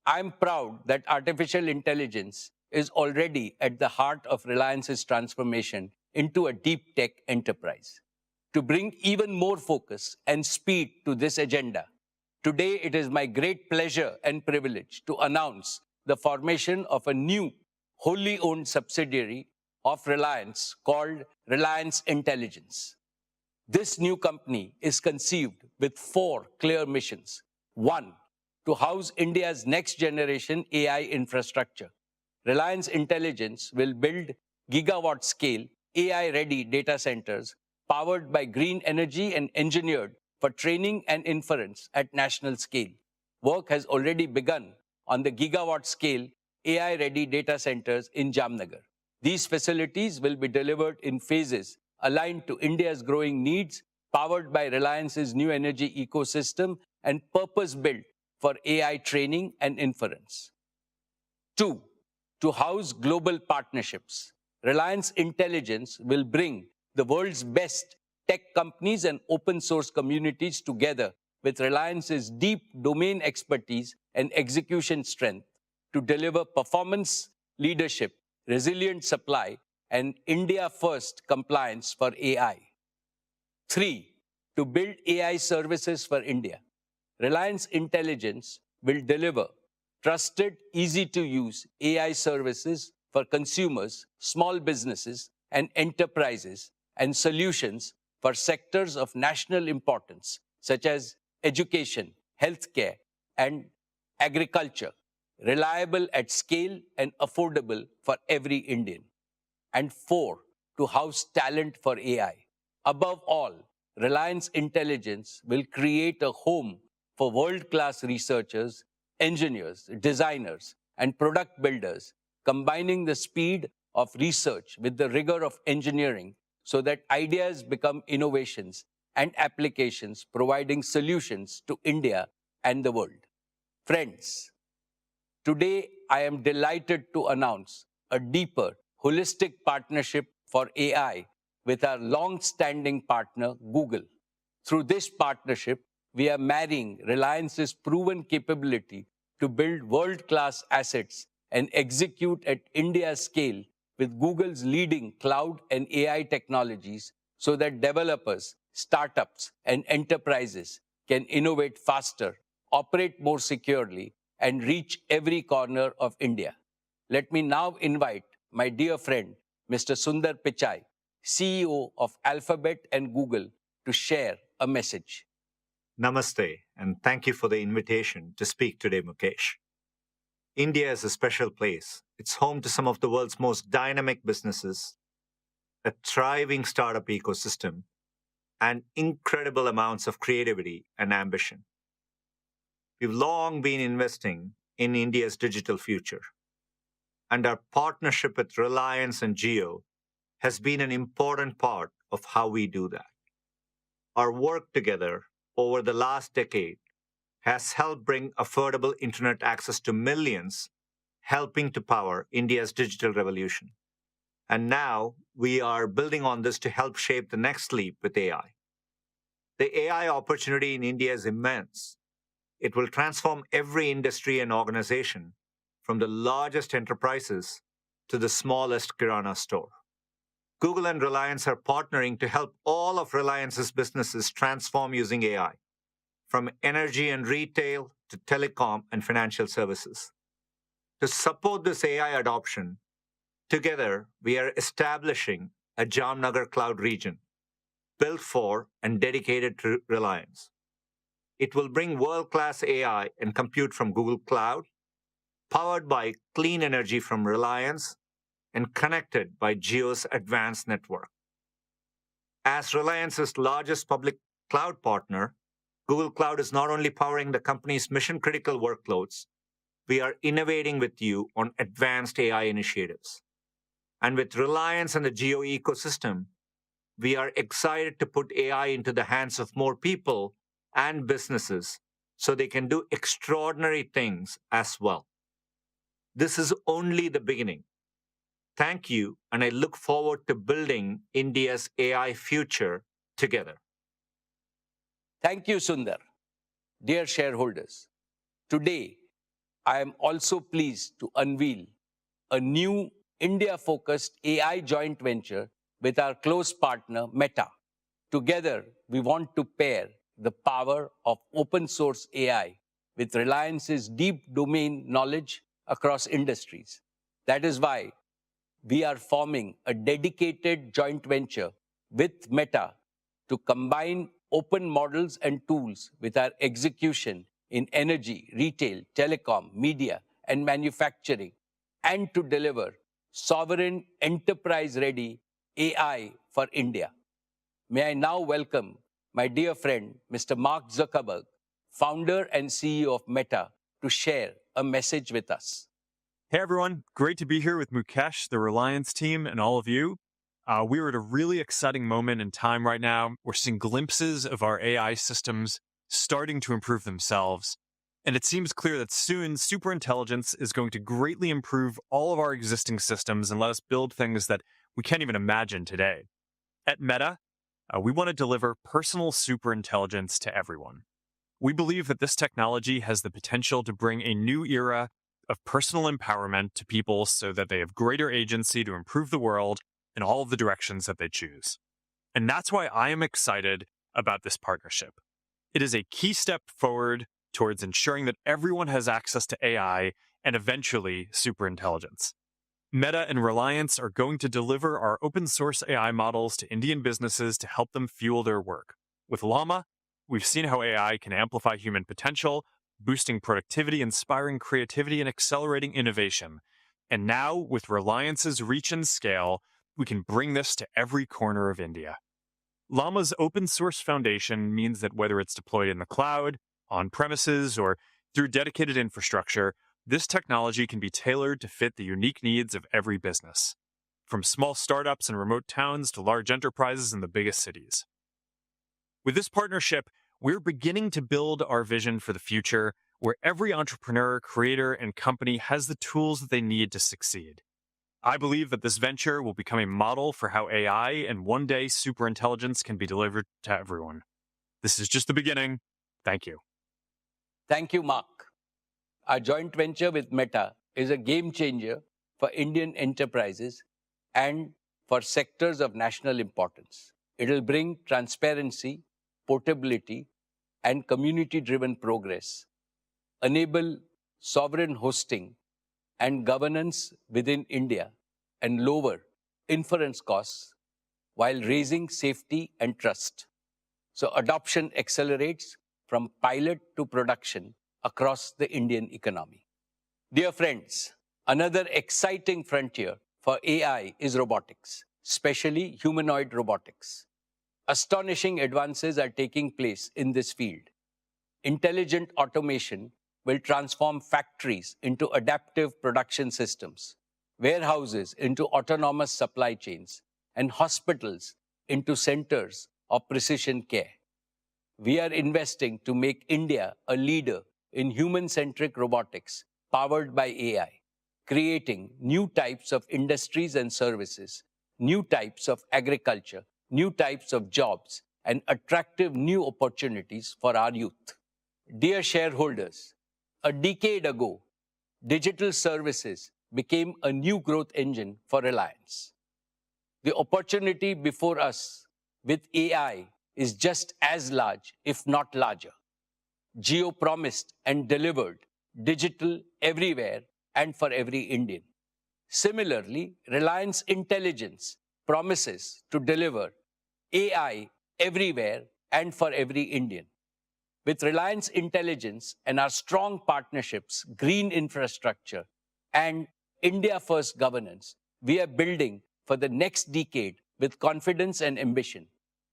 I am proud that artificial intelligence is already at the heart of Reliance's transformation into a deep tech enterprise. To bring even more focus and speed to this agenda, today it is my great pleasure and privilege to announce the formation of a new wholly owned subsidiary of Reliance called Reliance Intelligence. This new company is conceived with 4 clear missions. 1, to house India's next generation AI infrastructure. Reliance Intelligence will build gigawatt-scale AI-ready data centers powered by green energy and engineered for training and inference at national scale. Work has already begun on the gigawatt-scale AI-ready data centers in Jamnagar. These facilities will be delivered in phases aligned to India's growing needs, powered by Reliance's new energy ecosystem and purpose-built for AI training and inference. 2, to house global partnerships. Reliance Intelligence will bring the world's best tech companies and open source communities together with Reliance's deep domain expertise and execution strength to deliver performance, leadership, resilient supply, and India-first compliance for AI. 3, to build AI services for India. Reliance Intelligence will deliver trusted, easy-to-use AI services for consumers, small businesses, and enterprises, and solutions for sectors of national importance, such as education, healthcare, and agriculture, reliable at scale and affordable for every Indian. And 4, to house talent for AI. Above all, Reliance Intelligence will create a home for world-class researchers, engineers, designers, and product builders, combining the speed of research with the rigor of engineering so that ideas become innovations and applications providing solutions to India and the world. Friends, today I am delighted to announce a deeper, holistic partnership for AI with our long-standing partner, Google. Through this partnership, we are marrying Reliance's proven capability to build world-class assets and execute at India's scale with Google's leading cloud and AI technologies so that developers, startups, and enterprises can innovate faster, operate more securely, and reach every corner of India. Let me now invite my dear friend, Mr. Sundar Pichai, CEO of Alphabet and Google, to share a message. Namaste, and thank you for the invitation to speak today, Mukesh. India is a special place. It's home to some of the world's most dynamic businesses, a thriving startup ecosystem, and incredible amounts of creativity and ambition. We've long been investing in India's digital future, and our partnership with Reliance and Jio has been an important part of how we do that. Our work together over the last decade has helped bring affordable internet access to millions, helping to power India's digital revolution. And now we are building on this to help shape the next leap with AI. The AI opportunity in India is immense. It will transform every industry and organization, from the largest enterprises to the smallest kirana store. Google and Reliance are partnering to help all of Reliance's businesses transform using AI, from energy and retail to telecom and financial services. To support this AI adoption, together we are establishing a Jamnagar cloud region built for and dedicated to Reliance. It will bring world-class AI and compute from Google Cloud, powered by clean energy from Reliance, and connected by Jio's advanced network. As Reliance's largest public cloud partner, Google Cloud is not only powering the company's mission-critical workloads, we are innovating with you on advanced AI initiatives. And with Reliance and the Jio ecosystem, we are excited to put AI into the hands of more people and businesses so they can do extraordinary things as well. This is only the beginning. Thank you, and I look forward to building India's AI future together. Thank you, Sundar. Dear shareholders, today I am also pleased to unveil a new India-focused AI joint venture with our close partner, Meta. Together, we want to pair the power of open source AI with Reliance's deep domain knowledge across industries. That is why we are forming a dedicated joint venture with Meta to combine open models and tools with our execution in energy, retail, telecom, media, and manufacturing, and to deliver sovereign, enterprise-ready AI for India. May I now welcome my dear friend, Mr. Mark Zuckerberg, founder and CEO of Meta, to share a message with us. Hey everyone, great to be here with Mukesh, the Reliance team, and all of you. We're at a really exciting moment in time right now. We're seeing glimpses of our AI systems starting to improve themselves. And it seems clear that soon superintelligence is going to greatly improve all of our existing systems and let us build things that we can't even imagine today. At Meta, we want to deliver personal superintelligence to everyone. We believe that this technology has the potential to bring a new era of personal empowerment to people so that they have greater agency to improve the world in all of the directions that they choose. And that's why I am excited about this partnership. It is a key step forward towards ensuring that everyone has access to AI and eventually superintelligence. Meta and Reliance are going to deliver our open source AI models to Indian businesses to help them fuel their work. With Llama, we've seen how AI can amplify human potential, boosting productivity, inspiring creativity, and accelerating innovation. And now, with Reliance's reach and scale, we can bring this to every corner of India. Llama's open source foundation means that whether it's deployed in the cloud, on premises, or through dedicated infrastructure, this technology can be tailored to fit the unique needs of every business. from small startups in remote towns to large enterprises in the biggest cities. With this partnership, we're beginning to build our vision for the future where every entrepreneur, creator, and company has the tools that they need to succeed. I believe that this venture will become a model for how AI and one day superintelligence can be delivered to everyone. This is just the beginning. Thank you. Thank you, Mark. Our joint venture with Meta is a game changer for Indian enterprises and for sectors of national importance. It will bring transparency, portability, and community-driven progress, enable sovereign hosting and governance within India, and lower inference costs while raising safety and trust. So adoption accelerates from pilot to production across the Indian economy. Dear friends, another exciting frontier for AI is robotics, especially humanoid robotics. Astonishing advances are taking place in this field. Intelligent automation will transform factories into adaptive production systems, warehouses into autonomous supply chains, and hospitals into centers of precision care. We are investing to make India a leader in human-centric robotics powered by AI, creating new types of industries and services, new types of agriculture, new types of jobs, and attractive new opportunities for our youth. Dear shareholders, a decade ago, digital services became a new growth engine for Reliance. The opportunity before us with AI is just as large, if not larger. Jio promised and delivered digital everywhere and for every Indian. Similarly, Reliance Intelligence promises to deliver AI everywhere and for every Indian. With Reliance Intelligence and our strong partnerships, green infrastructure, and India-first governance, we are building for the next decade with confidence and ambition.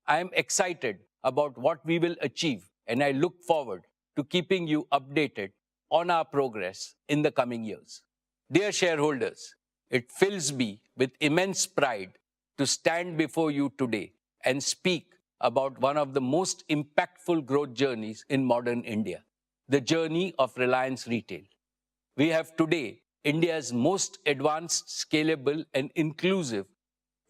I am excited about what we will achieve, and I look forward to keeping you updated on our progress in the coming years. Dear shareholders, it fills me with immense pride to stand before you today and speak about one of the most impactful growth journeys in modern India, the journey of Reliance Retail. We have today India's most advanced, scalable, and inclusive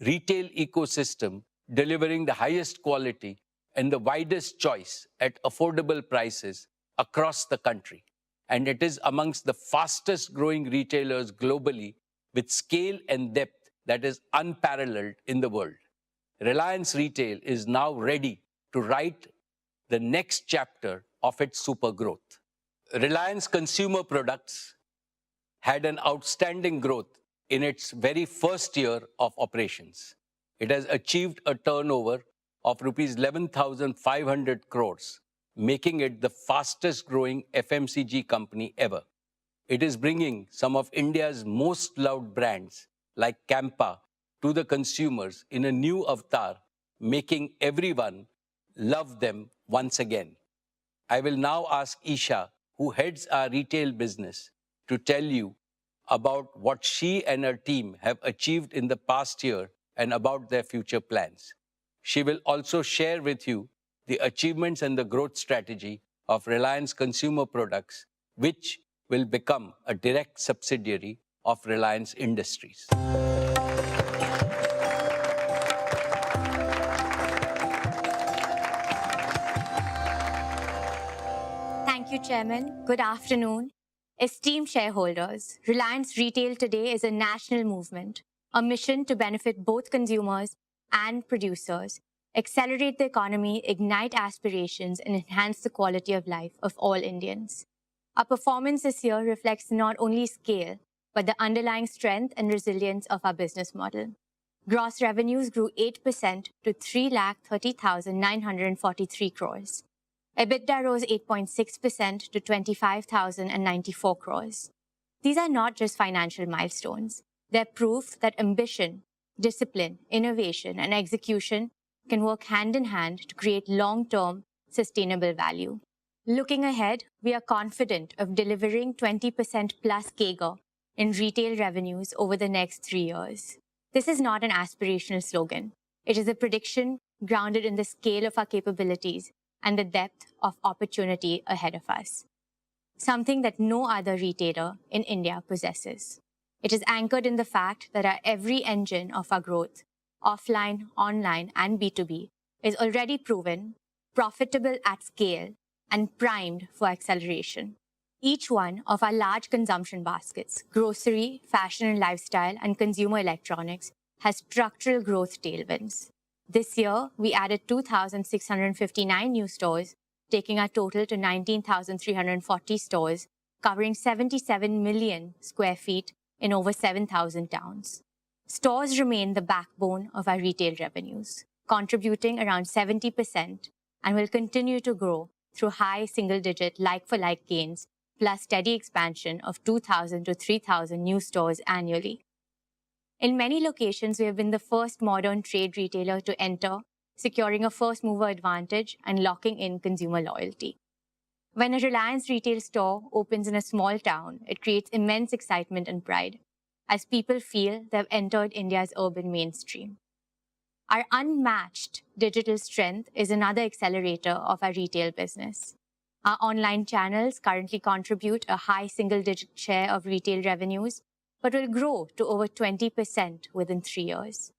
retail ecosystem, delivering the highest quality and the widest choice at affordable prices across the country. And it is amongst the fastest growing retailers globally with scale and depth that is unparalleled in the world. Reliance Retail is now ready to write the next chapter of its super growth. Reliance Consumer Products had an outstanding growth in its very first year of operations. It has achieved a turnover of rupees 11,500 crores, making it the fastest growing FMCG company ever. It is bringing some of India's most loved brands like Campa to the consumers in a new avatar, making everyone love them once again. I will now ask Isha, who heads our retail business, to tell you about what she and her team have achieved in the past year and about their future plans. She will also share with you the achievements and the growth strategy of Reliance Consumer Products, which will become a direct subsidiary of Reliance Industries. Thank you, Chairman. Good afternoon. Esteemed shareholders, Reliance Retail today is a national movement, a mission to benefit both consumers and producers, accelerate the economy, ignite aspirations, and enhance the quality of life of all Indians. Our performance this year reflects not only scale, but the underlying strength and resilience of our business model. Gross revenues grew 8% to 3,30,943 crores. EBITDA rose 8.6% to 25,094 crores. These are not just financial milestones. They're proof that ambition, discipline, innovation, and execution can work hand in hand to create long-term, sustainable value. Looking ahead, we are confident of delivering 20% plus CAGR in retail revenues over the next 3 years. This is not an aspirational slogan. It is a prediction grounded in the scale of our capabilities and the depth of opportunity ahead of us, something that no other retailer in India possesses. It is anchored in the fact that our every engine of our growth, offline, online, and B2B, is already proven, profitable at scale, and primed for acceleration. Each one of our large consumption baskets, grocery, fashion and lifestyle, and consumer electronics, has structural growth tailwinds. This year, we added 2,659 new stores, taking our total to 19,340 stores, covering 77 million square feet in over 7,000 towns. Stores remain the backbone of our retail revenues, contributing around 70% and will continue to grow through high single-digit like-for-like gains, plus steady expansion of 2,000 to 3,000 new stores annually. In many locations, we have been the first modern trade retailer to enter, securing a first-mover advantage and locking in consumer loyalty. When a Reliance retail store opens in a small town, it creates immense excitement and pride, as people feel they've entered India's urban mainstream. Our unmatched digital strength is another accelerator of our retail business. Our online channels currently contribute a high single-digit share of retail revenues, but will grow to over 20% within 3 years.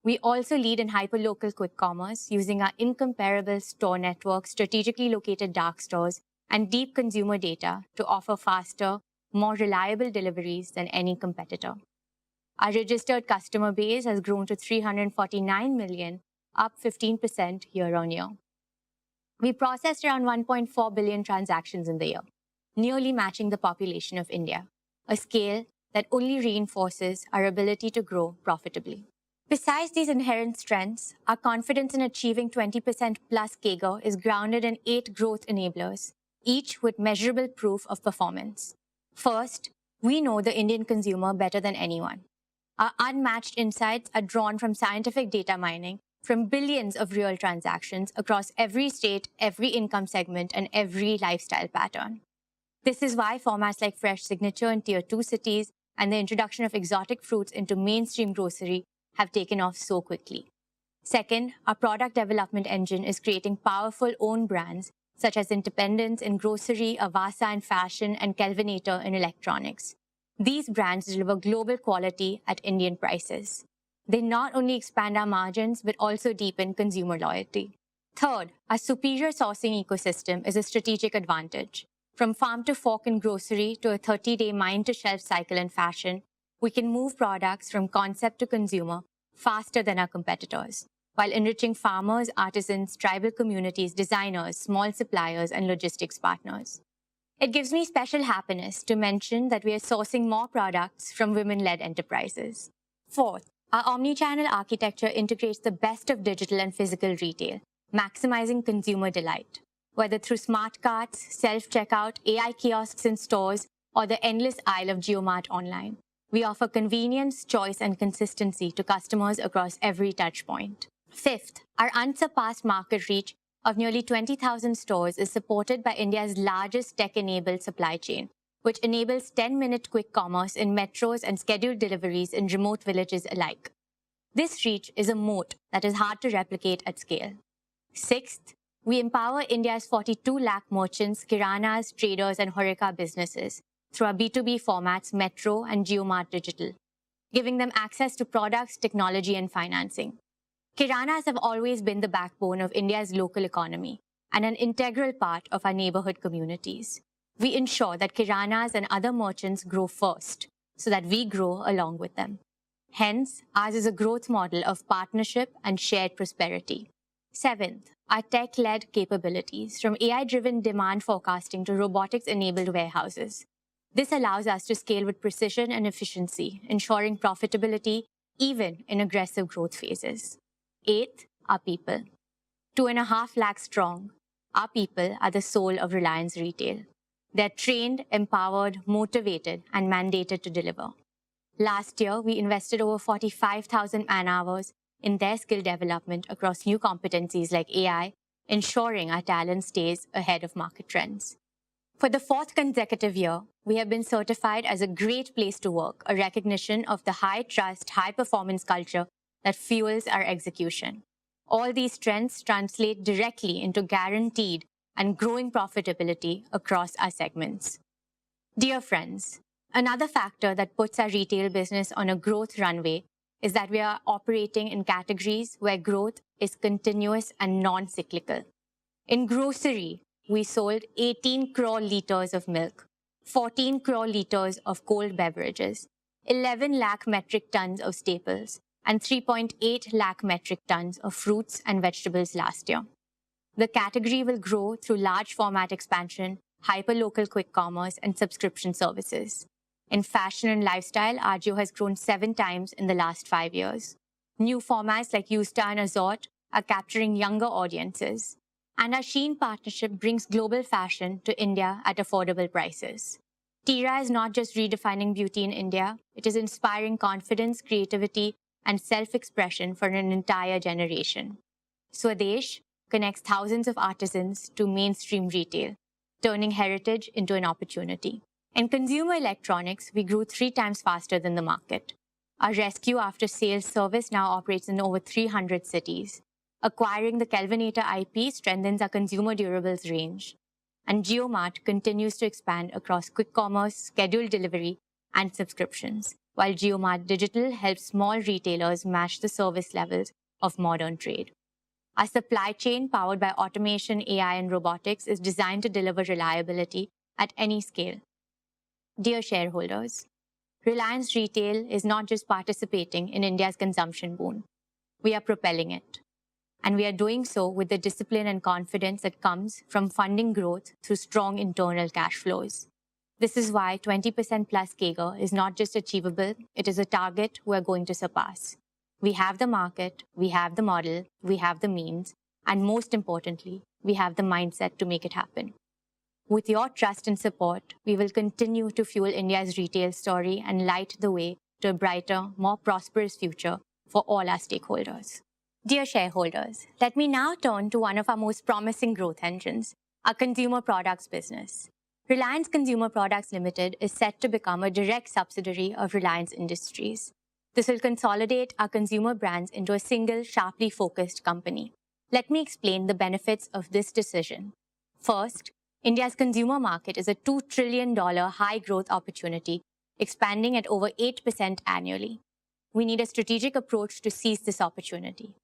We also lead in hyperlocal quick commerce using our incomparable store network, strategically located dark stores, and deep consumer data to offer faster, more reliable deliveries than any competitor. Our registered customer base has grown to 349 million, up 15% year-on-year. We processed around 1.4 billion transactions in the year, nearly matching the population of India, a scale that only reinforces our ability to grow profitably. Besides these inherent strengths, our confidence in achieving 20% plus CAGR is grounded in 8 growth enablers, each with measurable proof of performance. First, we know the Indian consumer better than anyone. Our unmatched insights are drawn from scientific data mining, from billions of real transactions across every state, every income segment, and every lifestyle pattern. This is why formats like Fresh Signature in Tier 2 cities and the introduction of exotic fruits into mainstream grocery have taken off so quickly. Second, our product development engine is creating powerful own brands such as Independence in grocery, Avasa in fashion, and Kelvinator in electronics. These brands deliver global quality at Indian prices. They not only expand our margins, but also deepen consumer loyalty. Third, our superior sourcing ecosystem is a strategic advantage. From farm to fork in grocery to a 30-day mine-to-shelf cycle in fashion, we can move products from concept to consumer faster than our competitors, while enriching farmers, artisans, tribal communities, designers, small suppliers, and logistics partners. It gives me special happiness to mention that we are sourcing more products from women-led enterprises. Fourth, our omnichannel architecture integrates the best of digital and physical retail, maximizing consumer delight. Whether through smart carts, self-checkout, AI kiosks in stores, or the endless aisle of JioMart online, we offer convenience, choice, and consistency to customers across every touchpoint. Fifth, our unsurpassed market reach of nearly 20,000 stores is supported by India's largest tech-enabled supply chain, which enables 10-minute quick commerce in metros and scheduled deliveries in remote villages alike. This reach is a moat that is hard to replicate at scale. Sixth, we empower India's 42 lakh merchants, kiranas, traders, and HoReCa businesses through our B2B formats Metro and JioMart Digital, giving them access to products, technology, and financing. Kiranas have always been the backbone of India's local economy and an integral part of our neighborhood communities. We ensure that Kiranas and other merchants grow first, so that we grow along with them. Hence, ours is a growth model of partnership and shared prosperity. Seventh, our tech-led capabilities, from AI-driven demand forecasting to robotics-enabled warehouses. This allows us to scale with precision and efficiency, ensuring profitability even in aggressive growth phases. Eighth, our people. 2.5 lakh strong, our people are the soul of Reliance Retail. They're trained, empowered, motivated, and mandated to deliver. Last year, we invested over 45,000 man-hours in their skill development across new competencies like AI, ensuring our talent stays ahead of market trends. For the 4th consecutive year, we have been certified as a great place to work, a recognition of the high trust, high performance culture that fuels our execution. All these strengths translate directly into guaranteed and growing profitability across our segments. Dear friends, another factor that puts our retail business on a growth runway is that we are operating in categories where growth is continuous and non-cyclical. In grocery, we sold 18 crore liters of milk, 14 crore liters of cold beverages, 11 lakh metric tons of staples, and 3.8 lakh metric tons of fruits and vegetables last year. The category will grow through large format expansion, hyperlocal quick commerce, and subscription services. In fashion and lifestyle, Ajio has grown 7 times in the last 5 years. New formats like Yousta and Azort are capturing younger audiences. And our Shein partnership brings global fashion to India at affordable prices. Tira is not just redefining beauty in India, it is inspiring confidence, creativity, and self-expression for an entire generation. Swadesh connects thousands of artisans to mainstream retail, turning heritage into an opportunity. In consumer electronics, we grew 3 times faster than the market. Our rescue after-sales service now operates in over 300 cities. Acquiring the Kelvinator IP strengthens our consumer durables range. And JioMart continues to expand across quick commerce, scheduled delivery, and subscriptions, while JioMart Digital helps small retailers match the service levels of modern trade. Our supply chain, powered by automation, AI, and robotics, is designed to deliver reliability at any scale. Dear shareholders, Reliance Retail is not just participating in India's consumption boom. We are propelling it. And we are doing so with the discipline and confidence that comes from funding growth through strong internal cash flows. This is why 20% plus CAGR is not just achievable, it is a target we're going to surpass. We have the market, we have the model, we have the means, and most importantly, we have the mindset to make it happen. With your trust and support, we will continue to fuel India's retail story and light the way to a brighter, more prosperous future for all our stakeholders. Dear shareholders, let me now turn to one of our most promising growth engines, our consumer products business. Reliance Consumer Products Limited is set to become a direct subsidiary of Reliance Industries. This will consolidate our consumer brands into a single, sharply focused company. Let me explain the benefits of this decision. First, India's consumer market is a $2 trillion high-growth opportunity, expanding at over 8% annually. We need a strategic approach to seize this opportunity.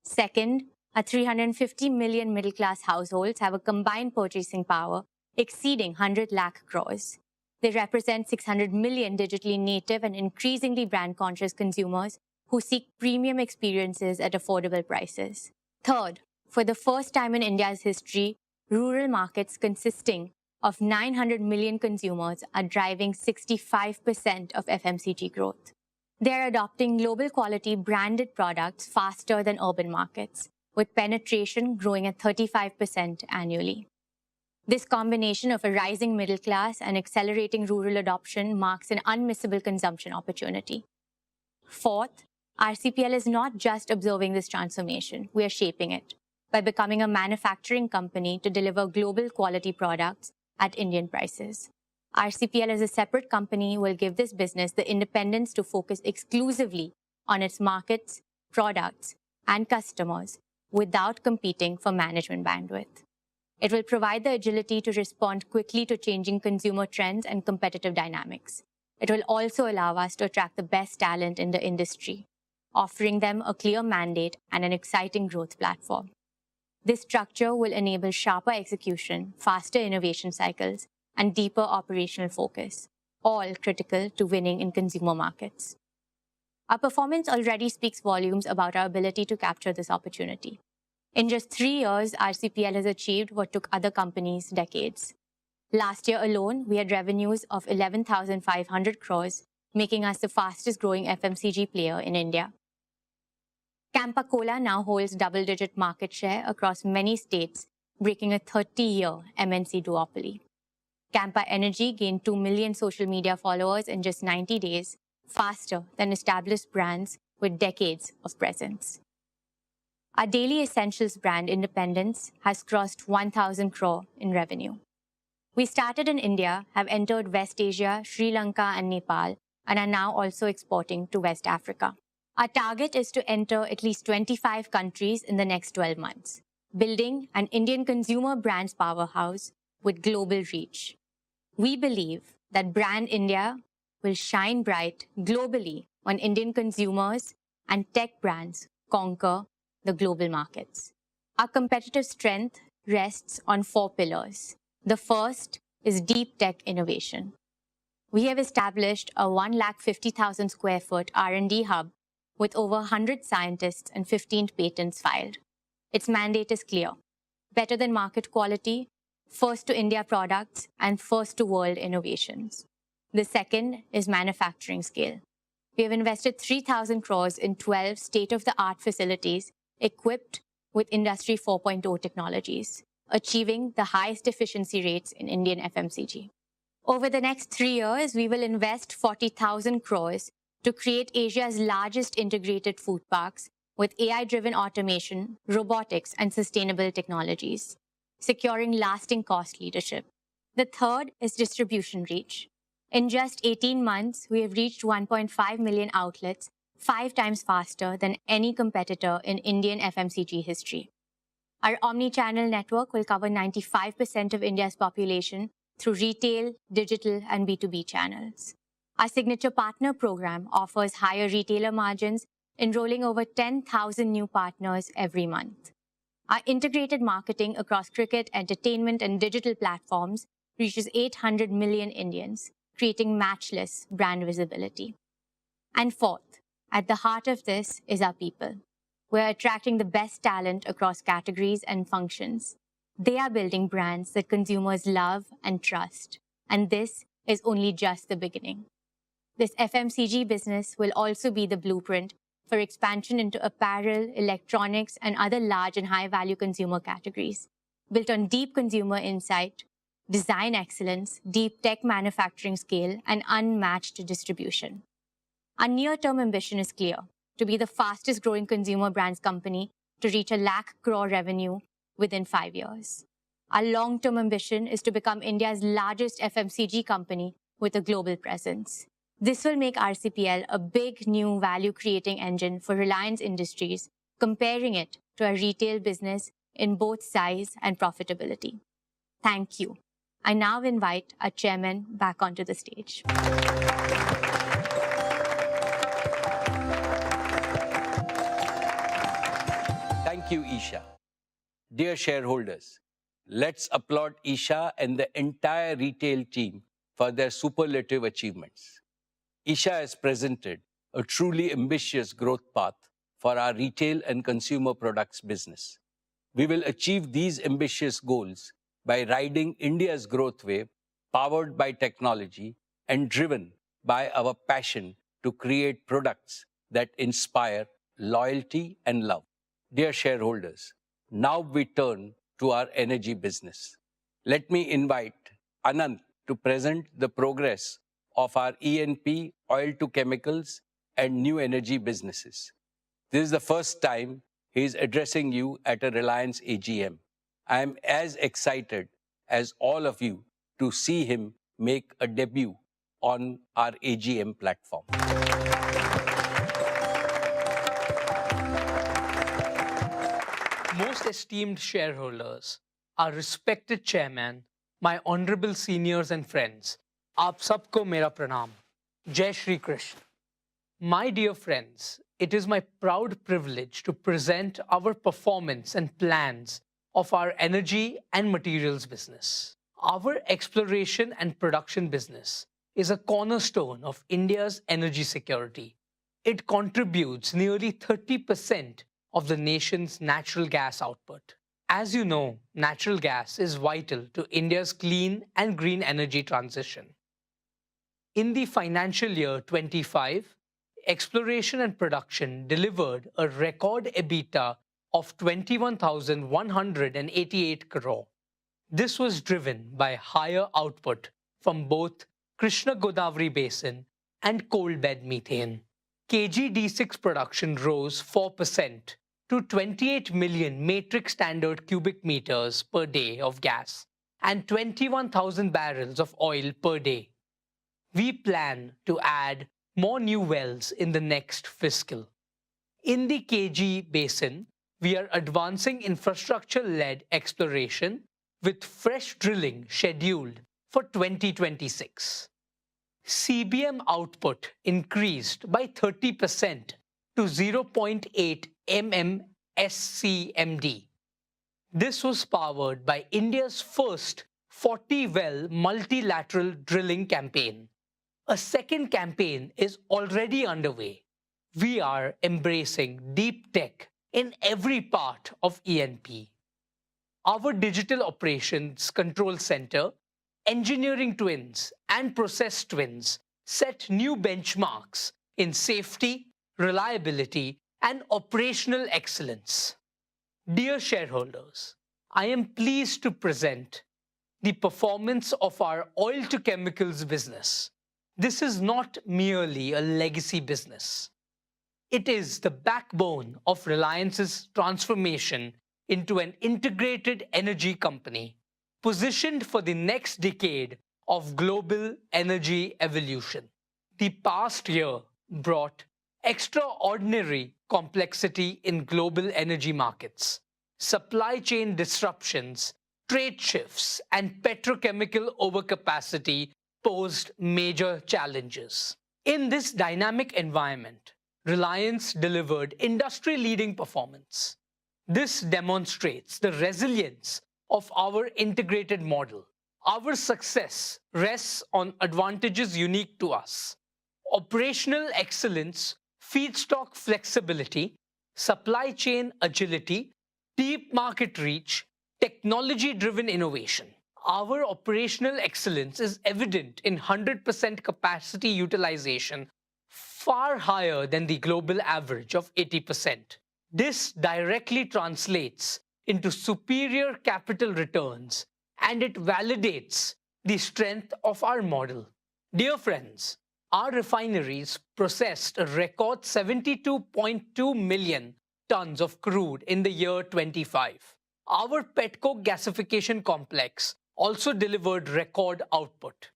Second, our 350 million middle-class households have a combined purchasing power exceeding 100 lakh crores. They represent 600 million digitally native and increasingly brand-conscious consumers who seek premium experiences at affordable prices. Third, for the first time in India's history, rural markets consisting of 900 million consumers are driving 65% of FMCG growth. They are adopting global quality branded products faster than urban markets, with penetration growing at 35% annually. This combination of a rising middle class and accelerating rural adoption marks an unmissable consumption opportunity. Fourth, RCPL is not just observing this transformation, we are shaping it by becoming a manufacturing company to deliver global quality products at Indian prices. RCPL as a separate company will give this business the independence to focus exclusively on its markets, products, and customers without competing for management bandwidth. It will provide the agility to respond quickly to changing consumer trends and competitive dynamics. It will also allow us to attract the best talent in the industry, offering them a clear mandate and an exciting growth platform. This structure will enable sharper execution, faster innovation cycles, and deeper operational focus, all critical to winning in consumer markets. Our performance already speaks volumes about our ability to capture this opportunity. In just 3 years, RCPL has achieved what took other companies decades. Last year alone, we had revenues of 11,500 crores, making us the fastest growing FMCG player in India. Campa Cola now holds double-digit market share across many states, breaking a 30-year MNC duopoly. Campa Energy gained 2 million social media followers in just 90 days, faster than established brands with decades of presence. Our daily essentials brand Independence has crossed 1,000 crore in revenue. We started in India, have entered West Asia, Sri Lanka and Nepal, and are now also exporting to West Africa. Our target is to enter at least 25 countries in the next 12 months, building an Indian consumer brands powerhouse with global reach. We believe that Brand India will shine bright globally when Indian consumers and tech brands conquer the global markets. Our competitive strength rests on 4 pillars. The first is deep tech innovation. We have established a 150,000 square foot R&D hub with over 100 scientists and 15 patents filed. Its mandate is clear: better than market quality, first to India products, and first to world innovations. The second is manufacturing scale. We have invested 3,000 crores in 12 state-of-the-art facilities equipped with Industry 4.0 technologies, achieving the highest efficiency rates in Indian FMCG. Over the next 3 years, we will invest 40,000 crores to create Asia's largest integrated food parks with AI-driven automation, robotics, and sustainable technologies, securing lasting cost leadership. The third is distribution reach. In just 18 months, we have reached 1.5 million outlets, 5 times faster than any competitor in Indian FMCG history. Our omni-channel network will cover 95% of India's population through retail, digital, and B2B channels. Our signature partner program offers higher retailer margins, enrolling over 10,000 new partners every month. Our integrated marketing across cricket, entertainment, and digital platforms reaches 800 million Indians, creating matchless brand visibility. And fourth, at the heart of this is our people. We're attracting the best talent across categories and functions. They are building brands that consumers love and trust. And this is only just the beginning. This FMCG business will also be the blueprint for expansion into apparel, electronics, and other large and high-value consumer categories, built on deep consumer insight, design excellence, deep tech manufacturing scale, and unmatched distribution. Our near-term ambition is clear: to be the fastest-growing consumer brands company to reach 1 lakh crore revenue within 5 years. Our long-term ambition is to become India's largest FMCG company with a global presence. This will make RCPL a big new value-creating engine for Reliance Industries, comparing it to a retail business in both size and profitability. Thank you. I now invite our chairman back onto the stage. Thank you, Isha. Dear shareholders, let's applaud Isha and the entire retail team for their superlative achievements. Isha has presented a truly ambitious growth path for our retail and consumer products business. We will achieve these ambitious goals by riding India's growth wave, powered by technology and driven by our passion to create products that inspire loyalty and love. Dear shareholders, now we turn to our energy business. Let me invite Anant to present the progress of our E&P, oil to chemicals, and new energy businesses. This is the first time he is addressing you at a Reliance AGM. I am as excited as all of you to see him make a debut on our AGM platform. Most esteemed shareholders, our respected chairman, my honorable seniors and friends, aap sabko mera pranam. Jai Shri Krishna. My dear friends, it is my proud privilege to present our performance and plans of our energy and materials business. Our exploration and production business is a cornerstone of India's energy security. It contributes nearly 30% of the nation's natural gas output. As you know, natural gas is vital to India's clean and green energy transition. In the financial year 25, exploration and production delivered a record EBITDA of 21,188 crore. This was driven by higher output from both Krishna Godavari Basin and coal bed methane. KG-D6 production rose 4% to 28 million metric standard cubic meters per day of gas. and 21,000 barrels of oil per day. We plan to add more new wells in the next fiscal. In the KG Basin, we are advancing infrastructure-led exploration with fresh drilling scheduled for 2026. CBM output increased by 30% to 0.8 MMSCMD. This was powered by India's first 40-well multilateral drilling campaign. A second campaign is already underway. We are embracing deep tech in every part of E&P. Our Digital Operations Control Center, engineering twins, and process twins set new benchmarks in safety, reliability, and operational excellence. Dear shareholders, I am pleased to present the performance of our oil-to-chemicals business. This is not merely a legacy business. It is the backbone of Reliance's transformation into an integrated energy company, positioned for the next decade of global energy evolution. The past year brought extraordinary complexity in global energy markets. Supply chain disruptions, trade shifts, and petrochemical overcapacity posed major challenges. In this dynamic environment, Reliance delivered industry-leading performance. This demonstrates the resilience of our integrated model. Our success rests on advantages unique to us: operational excellence, feedstock flexibility, supply chain agility, deep market reach, technology-driven innovation. Our operational excellence is evident in 100% capacity utilization, far higher than the global average of 80%. This directly translates into superior capital returns, and it validates the strength of our model. Dear friends, our refineries processed a record 72.2 million tons of crude in the year 25. Our petcoke gasification complex also delivered record output.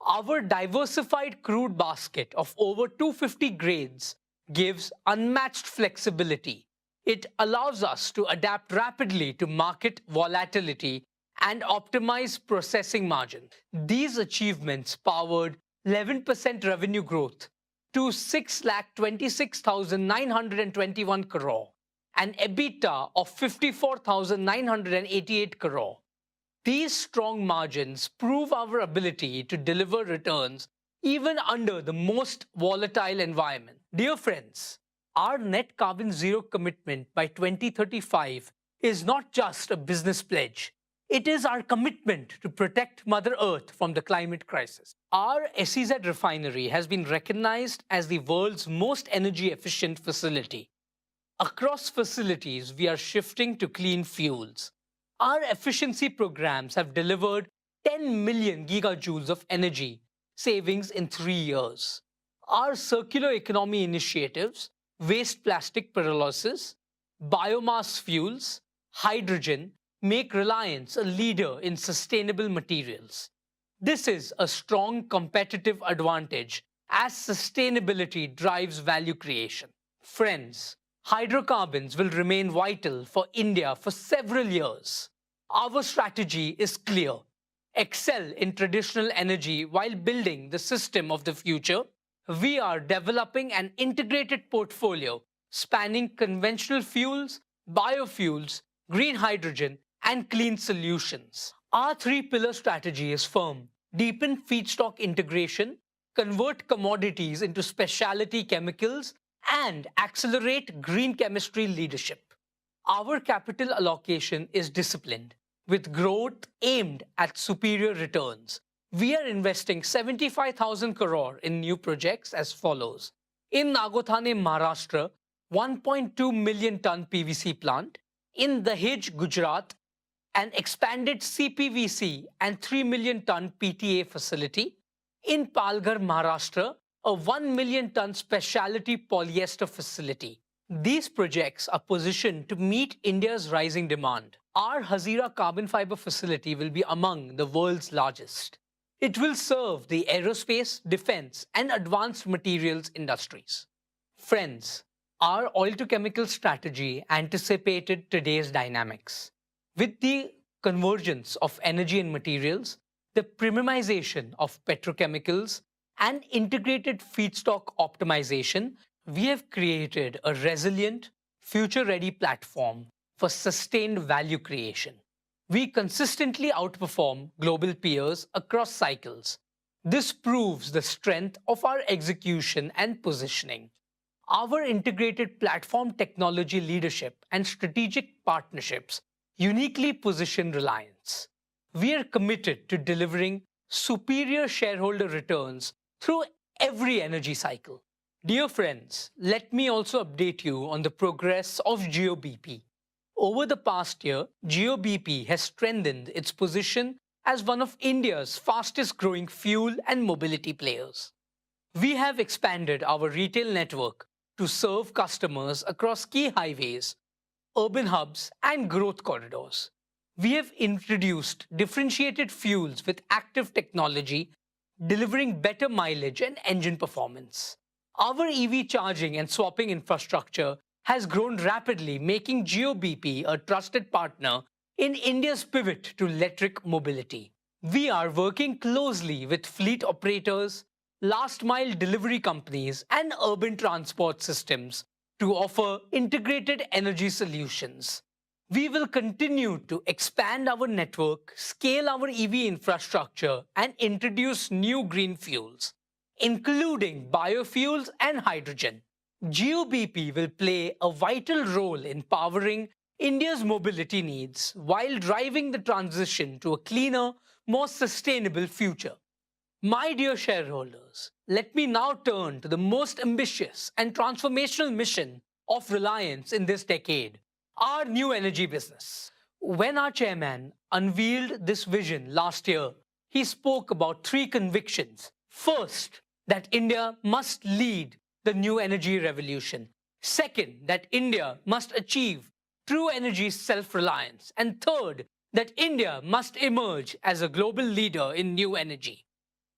Our diversified crude basket of over 250 grades gives unmatched flexibility. It allows us to adapt rapidly to market volatility and optimize processing margin. These achievements powered 11% revenue growth to 6,26,921 crore and EBITDA of 54,988 crore. These strong margins prove our ability to deliver returns even under the most volatile environment. Dear friends, our net carbon zero commitment by 2035 is not just a business pledge. It is our commitment to protect Mother Earth from the climate crisis. Our SEZ refinery has been recognized as the world's most energy-efficient facility. Across facilities, we are shifting to clean fuels. Our efficiency programs have delivered 10 million gigajoules of energy savings in 3 years. Our circular economy initiatives, waste plastic pyrolysis, biomass fuels, hydrogen, make Reliance a leader in sustainable materials. This is a strong competitive advantage as sustainability drives value creation. Friends, hydrocarbons will remain vital for India for several years. Our strategy is clear: excel in traditional energy while building the system of the future. We are developing an integrated portfolio spanning conventional fuels, biofuels, green hydrogen, and clean solutions. Our three-pillar strategy is firm: deepen feedstock integration, convert commodities into specialty chemicals, and accelerate green chemistry leadership. Our capital allocation is disciplined, with growth aimed at superior returns. We are investing 75,000 crore in new projects as follows. In Nagothane, Maharashtra, 1.2 million ton PVC plant. In Dahej, Gujarat, an expanded CPVC and 3 million ton PTA facility. In Palghar, Maharashtra, a 1 million ton specialty polyester facility. These projects are positioned to meet India's rising demand. Our Hazira carbon fiber facility will be among the world's largest. It will serve the aerospace, defense, and advanced materials industries. Friends, our oil-to-chemical strategy anticipated today's dynamics. With the convergence of energy and materials, the premiumization of petrochemicals, and integrated feedstock optimization, we have created a resilient, future-ready platform for sustained value creation. We consistently outperform global peers across cycles. This proves the strength of our execution and positioning. Our integrated platform technology leadership and strategic partnerships uniquely position Reliance. We are committed to delivering superior shareholder returns through every energy cycle. Dear friends, let me also update you on the progress of GeoBP. Over the past year, GeoBP has strengthened its position as one of India's fastest growing fuel and mobility players. We have expanded our retail network to serve customers across key highways, urban hubs, and growth corridors. We have introduced differentiated fuels with active technology, delivering better mileage and engine performance. Our EV charging and swapping infrastructure has grown rapidly, making GeoBP a trusted partner in India's pivot to electric mobility. We are working closely with fleet operators, last-mile delivery companies, and urban transport systems to offer integrated energy solutions. We will continue to expand our network, scale our EV infrastructure, and introduce new green fuels, including biofuels and hydrogen. GeoBP will play a vital role in powering India's mobility needs while driving the transition to a cleaner, more sustainable future. My dear shareholders, let me now turn to the most ambitious and transformational mission of Reliance in this decade, our new energy business. When our chairman unveiled this vision last year, he spoke about three convictions. First, that India must lead the new energy revolution. Second, that India must achieve true energy self-reliance. And third, that India must emerge as a global leader in new energy.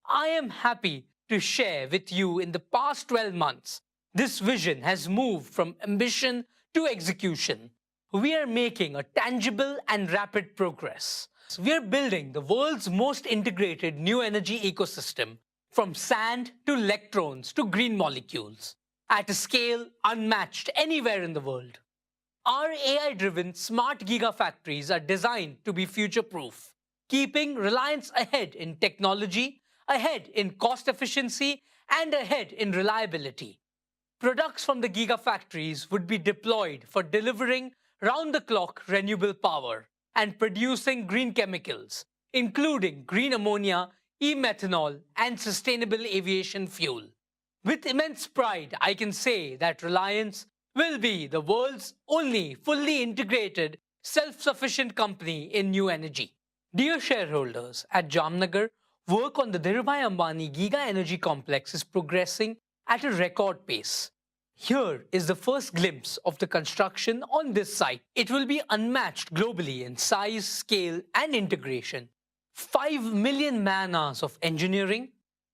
I am happy to share with you in the past 12 months, this vision has moved from ambition to execution. We are making a tangible and rapid progress. We are building the world's most integrated new energy ecosystem, from sand to electrons to green molecules, at a scale unmatched anywhere in the world. Our AI-driven smart gigafactories are designed to be future-proof, keeping Reliance ahead in technology, ahead in cost efficiency, and ahead in reliability. Products from the gigafactories would be deployed for delivering round-the-clock renewable power and producing green chemicals, including green ammonia, e-methanol, and sustainable aviation fuel. With immense pride, I can say that Reliance will be the world's only fully integrated, self-sufficient company in new energy. Dear shareholders, at Jamnagar, work on the Dhirubhai Ambani Giga Energy Complex is progressing at a record pace. Here is the first glimpse of the construction on this site. It will be unmatched globally in size, scale, and integration. 5 million man-hours of engineering,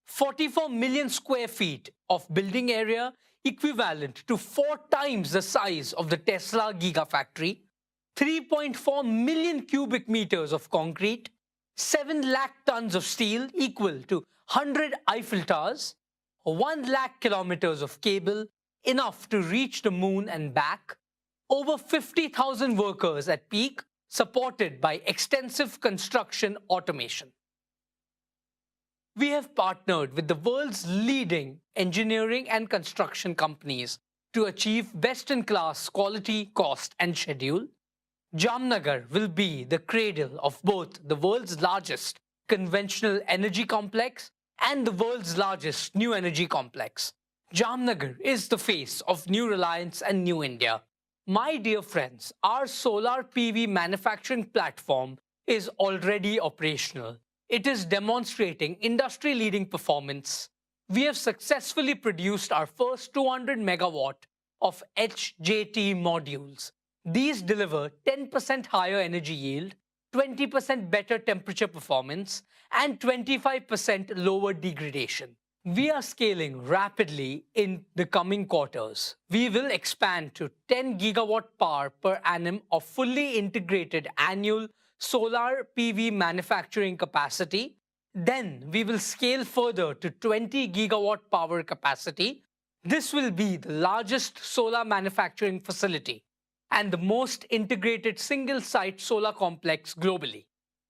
44 million square feet of building area equivalent to 4 times the size of the Tesla Gigafactory, 3.4 million cubic meters of concrete, 7 lakh tons of steel equal to 100 Eiffel Towers, 1 lakh kilometers of cable, enough to reach the moon and back, over 50,000 workers at peak, supported by extensive construction automation. We have partnered with the world's leading engineering and construction companies to achieve best-in-class quality, cost, and schedule. Jamnagar will be the cradle of both the world's largest conventional energy complex and the world's largest new energy complex. Jamnagar is the face of New Reliance and New India. My dear friends, our solar PV manufacturing platform is already operational. It is demonstrating industry-leading performance. We have successfully produced our first 200 megawatt of HJT modules. These deliver 10% higher energy yield, 20% better temperature performance, and 25% lower degradation. We are scaling rapidly in the coming quarters. We will expand to 10 gigawatt power per annum of fully integrated annual solar PV manufacturing capacity. Then we will scale further to 20 gigawatt power capacity. This will be the largest solar manufacturing facility and the most integrated single-site solar complex globally.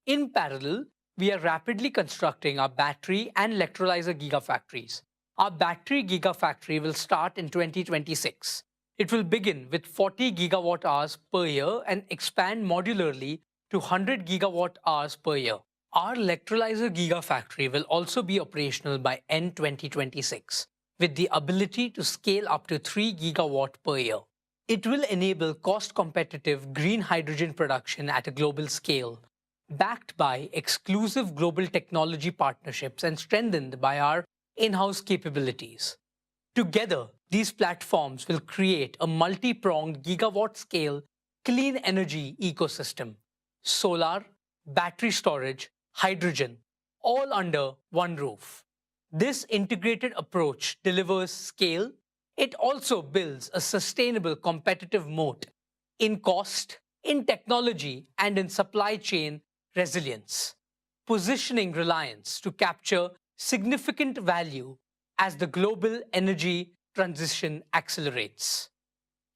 In parallel, we are rapidly constructing our battery and electrolyzer gigafactories. Our battery gigafactory will start in 2026. It will begin with 40 gigawatt hours per year and expand modularly to 100 gigawatt hours per year. Our electrolyzer gigafactory will also be operational by end 2026, with the ability to scale up to 3 gigawatt per year. It will enable cost-competitive green hydrogen production at a global scale, backed by exclusive global technology partnerships and strengthened by our in-house capabilities. Together, these platforms will create a multi-pronged gigawatt-scale clean energy ecosystem: solar, battery storage, hydrogen, all under one roof. This integrated approach delivers scale. It also builds a sustainable competitive moat in cost, in technology, and in supply chain resilience, positioning Reliance to capture significant value as the global energy transition accelerates.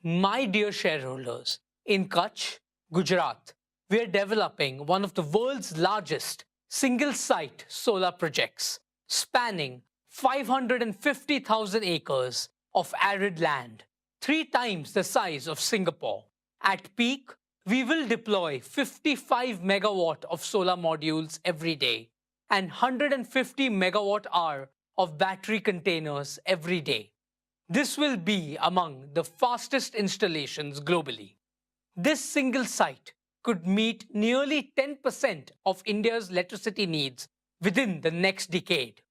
My dear shareholders, in Kutch, Gujarat, we are developing one of the world's largest single-site solar projects, spanning 550,000 acres of arid land, 3 times the size of Singapore. At peak, we will deploy 55 megawatt of solar modules every day and 150 megawatt hour of battery containers every day. This will be among the fastest installations globally. This single site could meet nearly 10% of India's electricity needs within the next decade.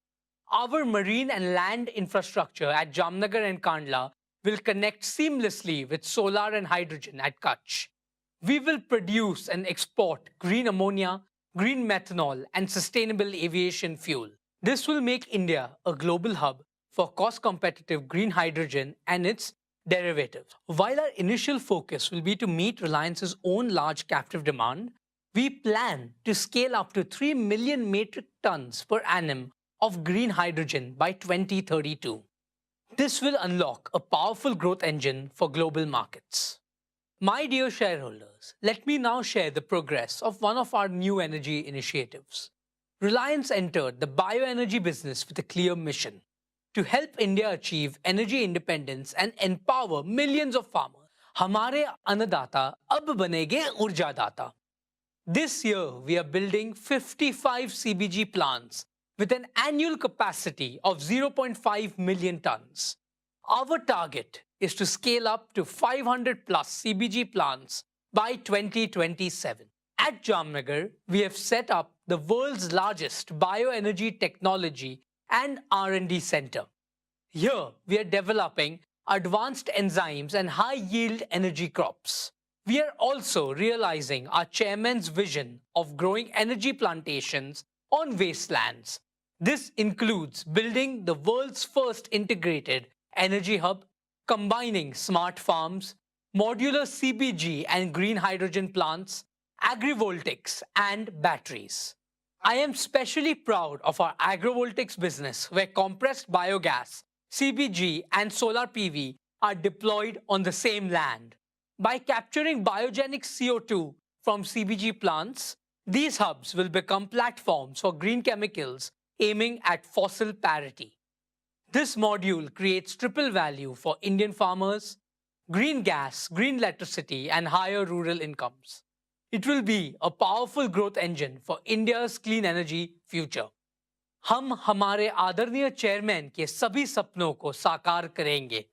Our marine and land infrastructure at Jamnagar and Kandla will connect seamlessly with solar and hydrogen at Kutch. We will produce and export green ammonia, green methanol, and sustainable aviation fuel. This will make India a global hub for cost-competitive green hydrogen and its derivatives. While our initial focus will be to meet Reliance's own large captive demand, we plan to scale up to 3 million metric tons per annum of green hydrogen by 2032. This will unlock a powerful growth engine for global markets. My dear shareholders, let me now share the progress of one of our new energy initiatives. Reliance entered the bioenergy business with a clear mission: to help India achieve energy independence and empower millions of farmers. Hamare annadata ab banege urjadata. This year, we are building 55 CBG plants with an annual capacity of 0.5 million tons. Our target is to scale up to 500 plus CBG plants by 2027. At Jamnagar, we have set up the world's largest bioenergy technology and R&D center. Here, we are developing advanced enzymes and high-yield energy crops. We are also realizing our chairman's vision of growing energy plantations on wastelands. This includes building the world's first integrated energy hub, combining smart farms, modular CBG and green hydrogen plants, agrivoltaics, and batteries. I am especially proud of our agrovoltaics business, where compressed biogas, CBG, and solar PV are deployed on the same land. By capturing biogenic CO2 from CBG plants, these hubs will become platforms for green chemicals aiming at fossil parity. This module creates triple value for Indian farmers: green gas, green electricity, and higher rural incomes. It will be a powerful growth engine for India's clean energy future. हम हमारे आदरणीय chairman के सभी सपनों को साकार करेंगे.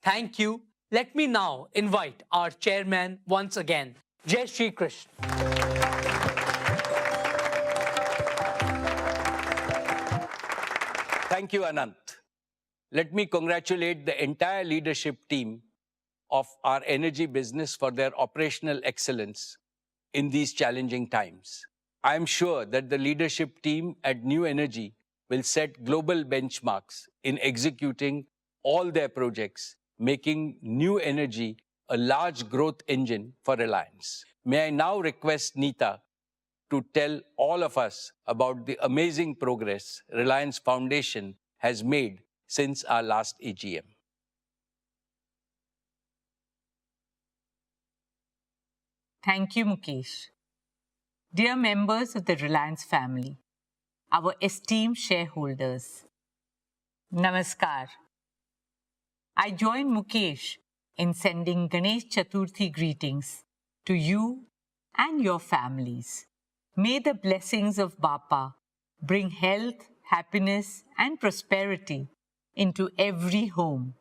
Thank you. Let me now invite our chairman once again. Jai Shri Krishna. Thank you, Anant. Let me congratulate the entire leadership team of our energy business for their operational excellence in these challenging times. I am sure that the leadership team at New Energy will set global benchmarks in executing all their projects, making New Energy a large growth engine for Reliance. May I now request Neeta to tell all of us about the amazing progress Reliance Foundation has made since our last AGM. Thank you, Mukesh. Dear members of the Reliance family, our esteemed shareholders, Namaskar. I join Mukesh in sending Ganesh Chaturthi greetings to you and your families. May the blessings of Bapa bring health, happiness, and prosperity into every home.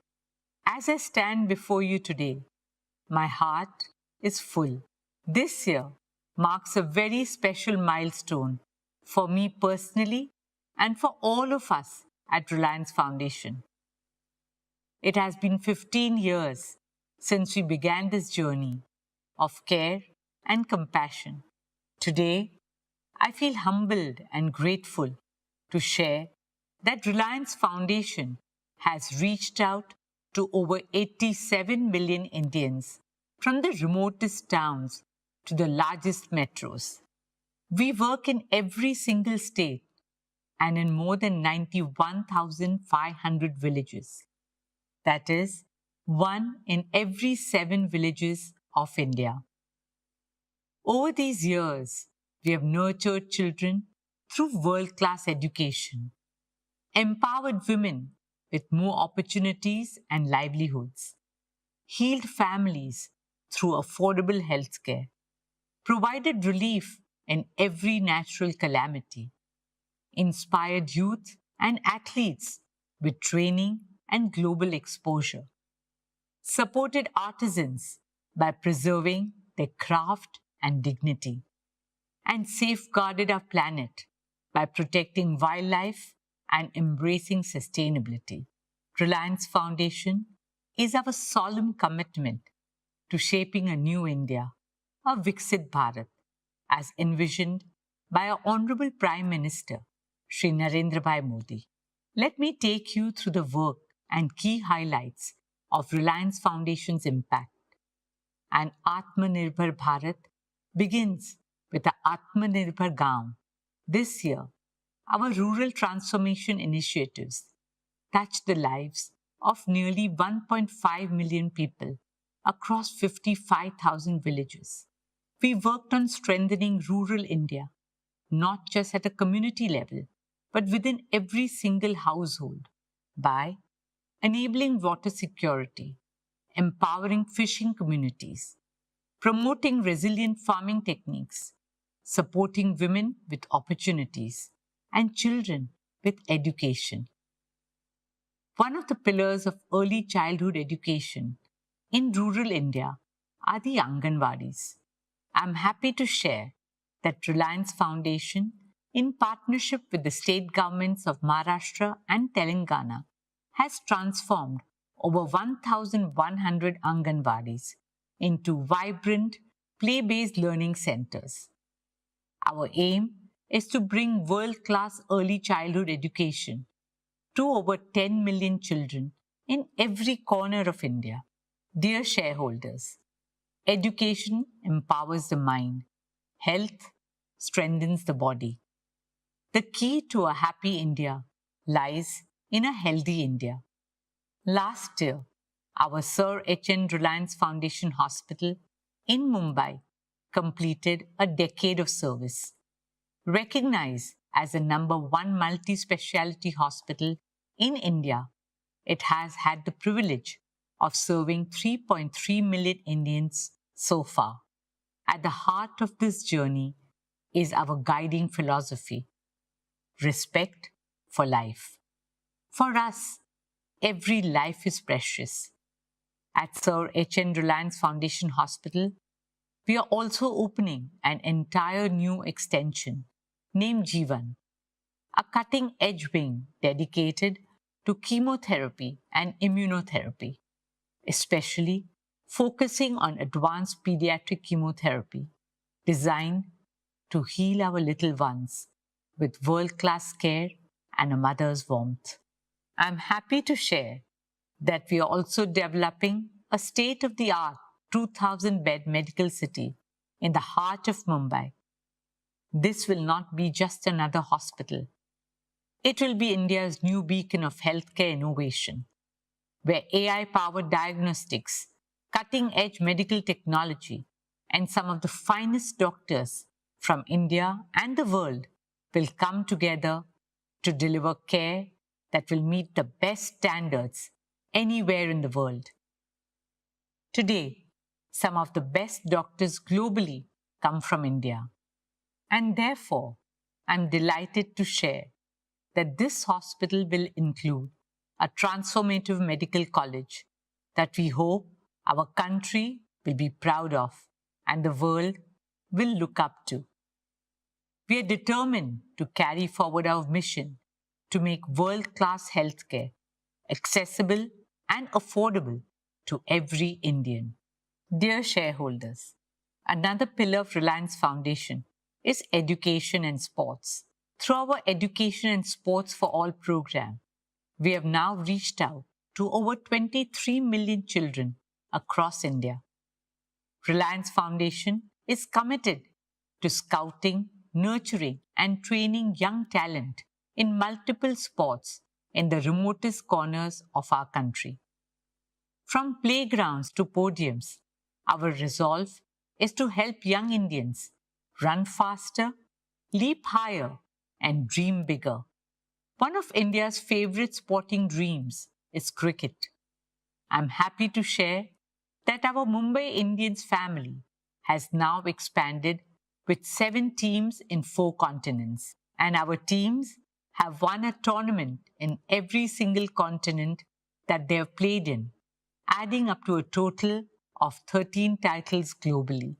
As I stand before you today, my heart is full. This year marks a very special milestone for me personally and for all of us at Reliance Foundation. It has been 15 years since we began this journey of care and compassion. Today, I feel humbled and grateful to share that Reliance Foundation has reached out to over 87 million Indians from the remotest towns to the largest metros. We work in every single state and in more than 91,500 villages. That is, 1 in every 7 villages of India. Over these years, we have nurtured children through world-class education, empowered women with more opportunities and livelihoods, healed families through affordable healthcare, provided relief in every natural calamity, inspired youth and athletes with training and global exposure, supported artisans by preserving their craft and dignity, and safeguarded our planet by protecting wildlife and embracing sustainability. Reliance Foundation is our solemn commitment to shaping a new India, a Viksit Bharat, as envisioned by our Honorable Prime Minister, Shri Narendra Bhai Modi. Let me take you through the work and key highlights of Reliance Foundation's impact. An Atmanirbhar Bharat begins with the Atmanirbhar Gaon. This year, our rural transformation initiatives touch the lives of nearly 1.5 million people across 55,000 villages. We worked on strengthening rural India, not just at a community level, but within every single household by enabling water security, empowering fishing communities, promoting resilient farming techniques, supporting women with opportunities, and children with education. One of the pillars of early childhood education in rural India are the Anganwadis. I'm happy to share that Reliance Foundation, in partnership with the state governments of Maharashtra and Telangana, has transformed over 1,100 Anganwadis into vibrant, play-based learning centers. Our aim is to bring world-class early childhood education to over 10 million children in every corner of India. Dear shareholders, education empowers the mind, health strengthens the body. The key to a happy India lies in a healthy India. Last year, our Sir H.N. Reliance Foundation Hospital in Mumbai completed a decade of service. Recognized as the #1 multi-speciality hospital in India, it has had the privilege of serving 3.3 million Indians so far. At the heart of this journey is our guiding philosophy: respect for life. For us, every life is precious. At Sir H.N. Reliance Foundation Hospital, we are also opening an entire new extension named Jeevan, a cutting-edge wing dedicated to chemotherapy and immunotherapy, especially focusing on advanced pediatric chemotherapy designed to heal our little ones with world-class care and a mother's warmth. I'm happy to share that we are also developing a state-of-the-art 2,000-bed medical city in the heart of Mumbai. This will not be just another hospital. It will be India's new beacon of healthcare innovation, where AI-powered diagnostics, cutting-edge medical technology, and some of the finest doctors from India and the world will come together to deliver care that will meet the best standards anywhere in the world. Today, some of the best doctors globally come from India. And therefore, I'm delighted to share that this hospital will include a transformative medical college that we hope our country will be proud of and the world will look up to. We are determined to carry forward our mission to make world-class healthcare accessible and affordable to every Indian. Dear shareholders, another pillar of Reliance Foundation is education and sports. Through our Education and Sports for All program, we have now reached out to over 23 million children across India. Reliance Foundation is committed to scouting, nurturing, and training young talent in multiple sports in the remotest corners of our country. From playgrounds to podiums, our resolve is to help young Indians run faster, leap higher, and dream bigger. One of India's favorite sporting dreams is cricket. I'm happy to share that our Mumbai Indians family has now expanded with 7 teams in 4 continents, and our teams have won a tournament in every single continent that they have played in, adding up to a total of 13 titles globally.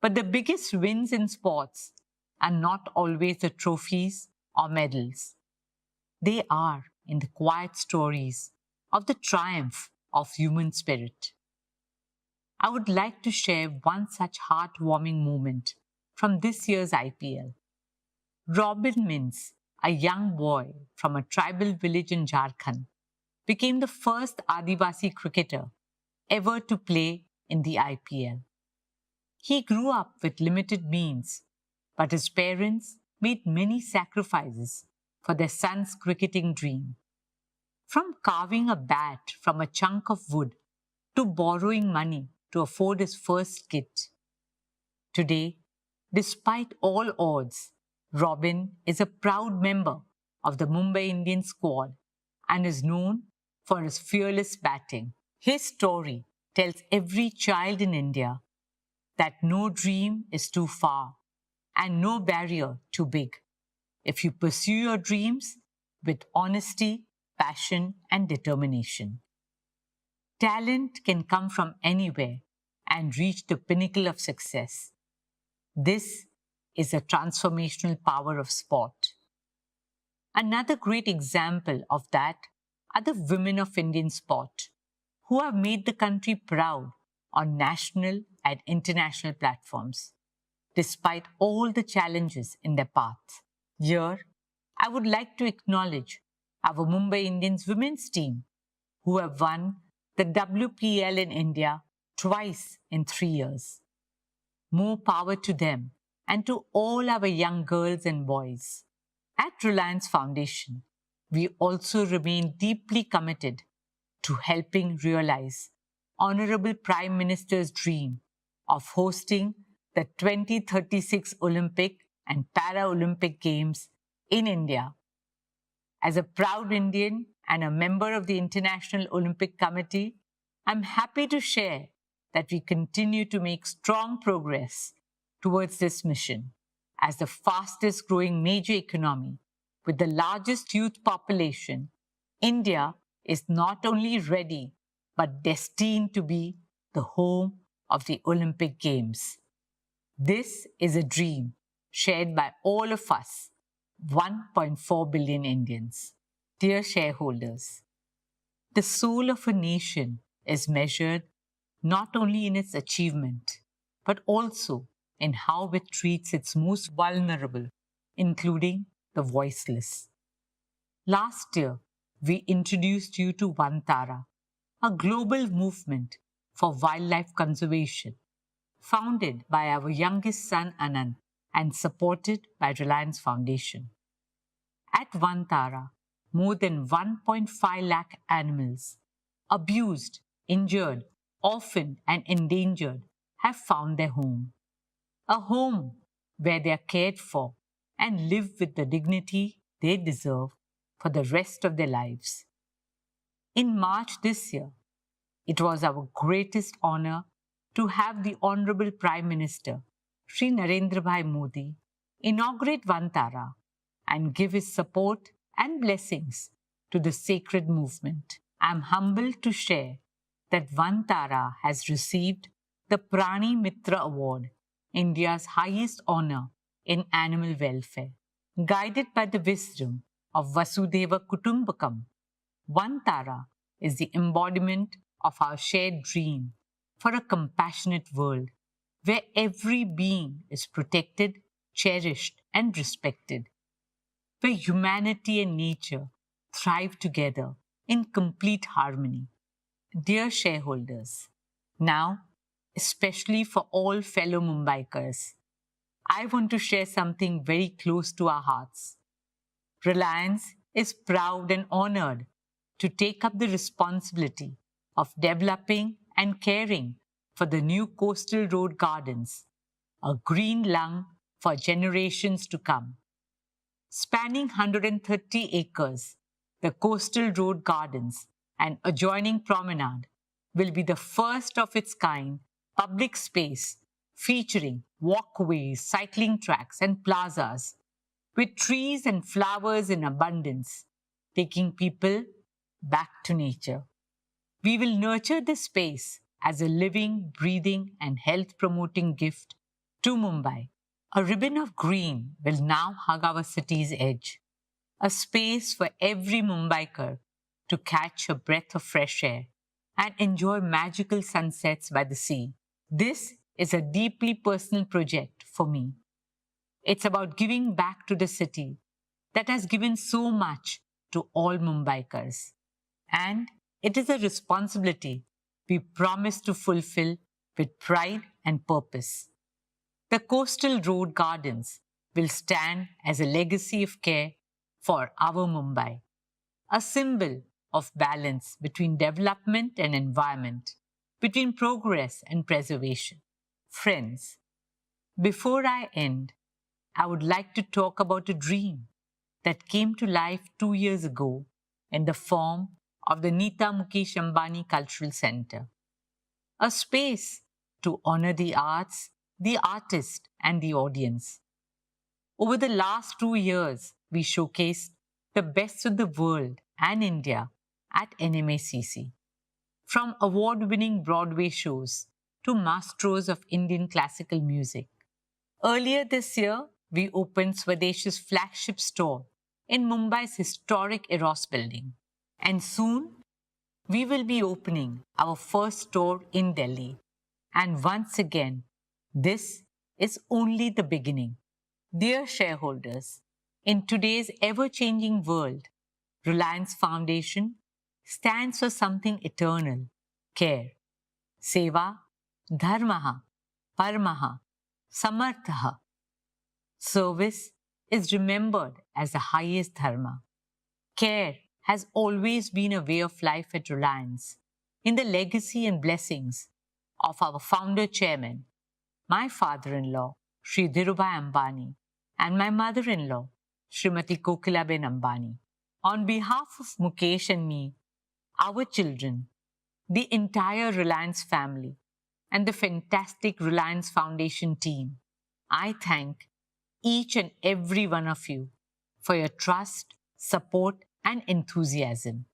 But the biggest wins in sports are not always the trophies or medals. They are in the quiet stories of the triumph of human spirit. I would like to share one such heartwarming moment from this year's IPL. Robin Mins, a young boy from a tribal village in Jharkhand, became the first Adivasi cricketer ever to play in the IPL. He grew up with limited means, but his parents made many sacrifices for their son's cricketing dream. From carving a bat from a chunk of wood to borrowing money to afford his first kit. Today, despite all odds, Robin is a proud member of the Mumbai Indians squad and is known for his fearless batting. His story tells every child in India that no dream is too far and no barrier too big if you pursue your dreams with honesty, passion, and determination. Talent can come from anywhere and reach the pinnacle of success. This is the transformational power of sport. Another great example of that are the women of Indian sport who have made the country proud on national and international platforms, despite all the challenges in their path. Here, I would like to acknowledge our Mumbai Indians women's team who have won the WPL in India twice in 3 years. More power to them and to all our young girls and boys. At Reliance Foundation, we also remain deeply committed to helping realize Honorable Prime Minister's dream of hosting the 2036 Olympic and Paralympic Games in India. As a proud Indian and a member of the International Olympic Committee, I'm happy to share that we continue to make strong progress towards this mission. As the fastest growing major economy with the largest youth population, India is not only ready but destined to be the home of the Olympic Games. This is a dream shared by all of us, 1.4 billion Indians. Dear shareholders, the soul of a nation is measured not only in its achievement, but also in how it treats its most vulnerable, including the voiceless. Last year, we introduced you to Vantara, a global movement for wildlife conservation, founded by our youngest son Anand and supported by Reliance Foundation. At Vantara, more than 1.5 lakh animals, abused, injured, orphaned, and endangered, have found their home. A home where they are cared for and live with the dignity they deserve for the rest of their lives. In March this year, it was our greatest honor to have the Honorable Prime Minister, Shri Narendra Bhai Modi, inaugurate Vantara and give his support and blessings to the sacred movement. I am humbled to share that Vantara has received the Prani Mitra Award, India's highest honor in animal welfare. Guided by the wisdom of Vasudhaiva Kutumbakam, Vantara is the embodiment of our shared dream for a compassionate world where every being is protected, cherished, and respected, where humanity and nature thrive together in complete harmony. Dear shareholders, now, especially for all fellow Mumbaikars, I want to share something very close to our hearts. Reliance is proud and honored to take up the responsibility of developing and caring for the new coastal road gardens, a green lung for generations to come. Spanning 130 acres, the coastal road gardens and adjoining promenade will be the first of its kind public space featuring walkways, cycling tracks, and plazas with trees and flowers in abundance, taking people back to nature. We will nurture this space as a living, breathing, and health-promoting gift to Mumbai. A ribbon of green will now hug our city's edge, a space for every Mumbaiker to catch a breath of fresh air and enjoy magical sunsets by the sea. This is a deeply personal project for me. It's about giving back to the city that has given so much to all Mumbaikars. And it is a responsibility we promise to fulfill with pride and purpose. The coastal road gardens will stand as a legacy of care for our Mumbai, a symbol of balance between development and environment, between progress and preservation. Friends, before I end, I would like to talk about a dream that came to life 2 years ago in the form of the Nita Mukesh Ambani Cultural Center, a space to honor the arts, the artist, and the audience. Over the last 2 years, we showcased the best of the world and India at NMACC. From award-winning Broadway shows to masters of Indian classical music. Earlier this year, we opened Swadesh's flagship store in Mumbai's historic Eros building. And soon, we will be opening our first store in Delhi. And once again, this is only the beginning. Dear shareholders, in today's ever-changing world, Reliance Foundation stands for something eternal: care. Seva, dharmaha, paramaha, samarthaha. Service is remembered as the highest dharma. Care has always been a way of life at Reliance, in the legacy and blessings of our founder chairman, my father-in-law, Shri Dhirubhai Ambani, and my mother-in-law, Srimati Kokilaben Ambani. On behalf of Mukesh and me, our children, the entire Reliance family, and the fantastic Reliance Foundation team, I thank each and every one of you for your trust, support, and enthusiasm.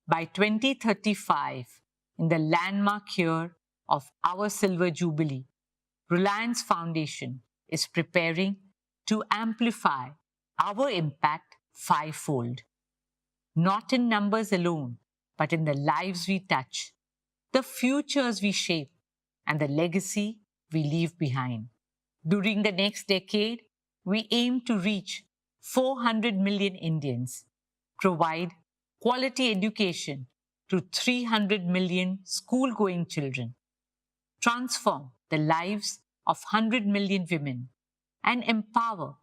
By 2035, in the landmark year of our Silver Jubilee, Reliance Foundation is preparing to amplify our impact fivefold, not in numbers alone, but in the lives we touch, the futures we shape, and the legacy we leave behind. During the next decade, we aim to reach 400 million Indians, provide quality education to 300 million school-going children, transform the lives of 100 million women, and empower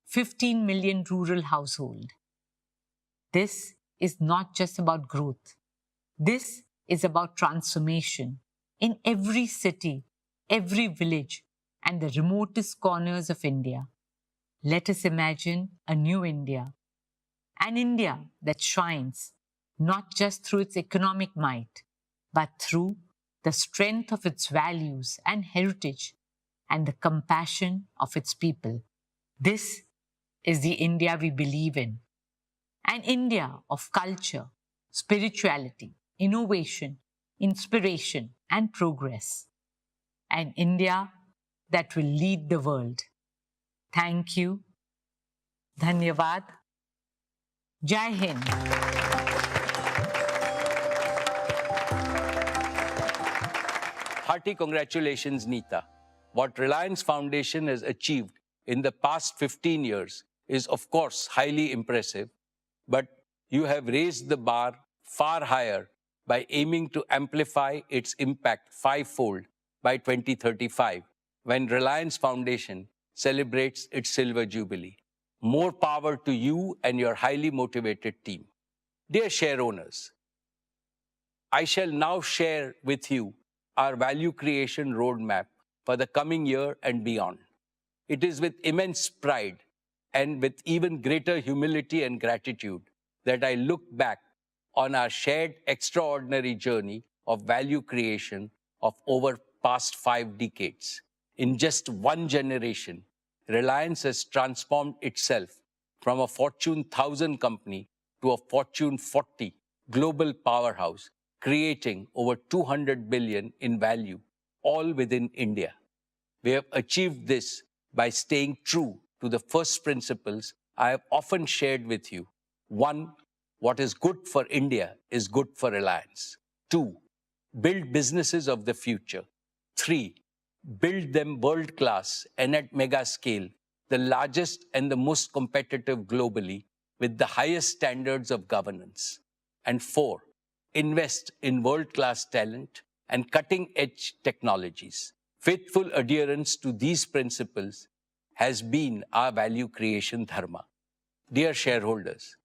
15 million rural households. This is not just about growth. This is about transformation in every city, every village, and the remotest corners of India. Let us imagine a new India, an India that shines not just through its economic might, but through the strength of its values and heritage and the compassion of its people. This is the India we believe in, an India of culture, spirituality, innovation, inspiration, and progress. An India that will lead the world. Thank you. Dhanyavad. Jai Hind. Hearty congratulations, Neeta. What Reliance Foundation has achieved in the past 15 years is, of course, highly impressive, but you have raised the bar far higher by aiming to amplify its impact fivefold by 2035, when Reliance Foundation celebrates its silver jubilee. More power to you and your highly motivated team. Dear share owners, I shall now share with you our value creation roadmap for the coming year and beyond. It is with immense pride and with even greater humility and gratitude that I look back on our shared extraordinary journey of value creation of over past 5 decades. In just one generation, Reliance has transformed itself from a Fortune 1000 company to a Fortune 40 global powerhouse, creating over 200 billion in value, all within India. We have achieved this by staying true to the first principles I have often shared with you. 1, what is good for India is good for Reliance. 2, build businesses of the future. 3, build them world-class and at mega scale, the largest and the most competitive globally with the highest standards of governance. And 4, invest in world-class talent and cutting-edge technologies. Faithful adherence to these principles has been our value creation dharma. Dear shareholders,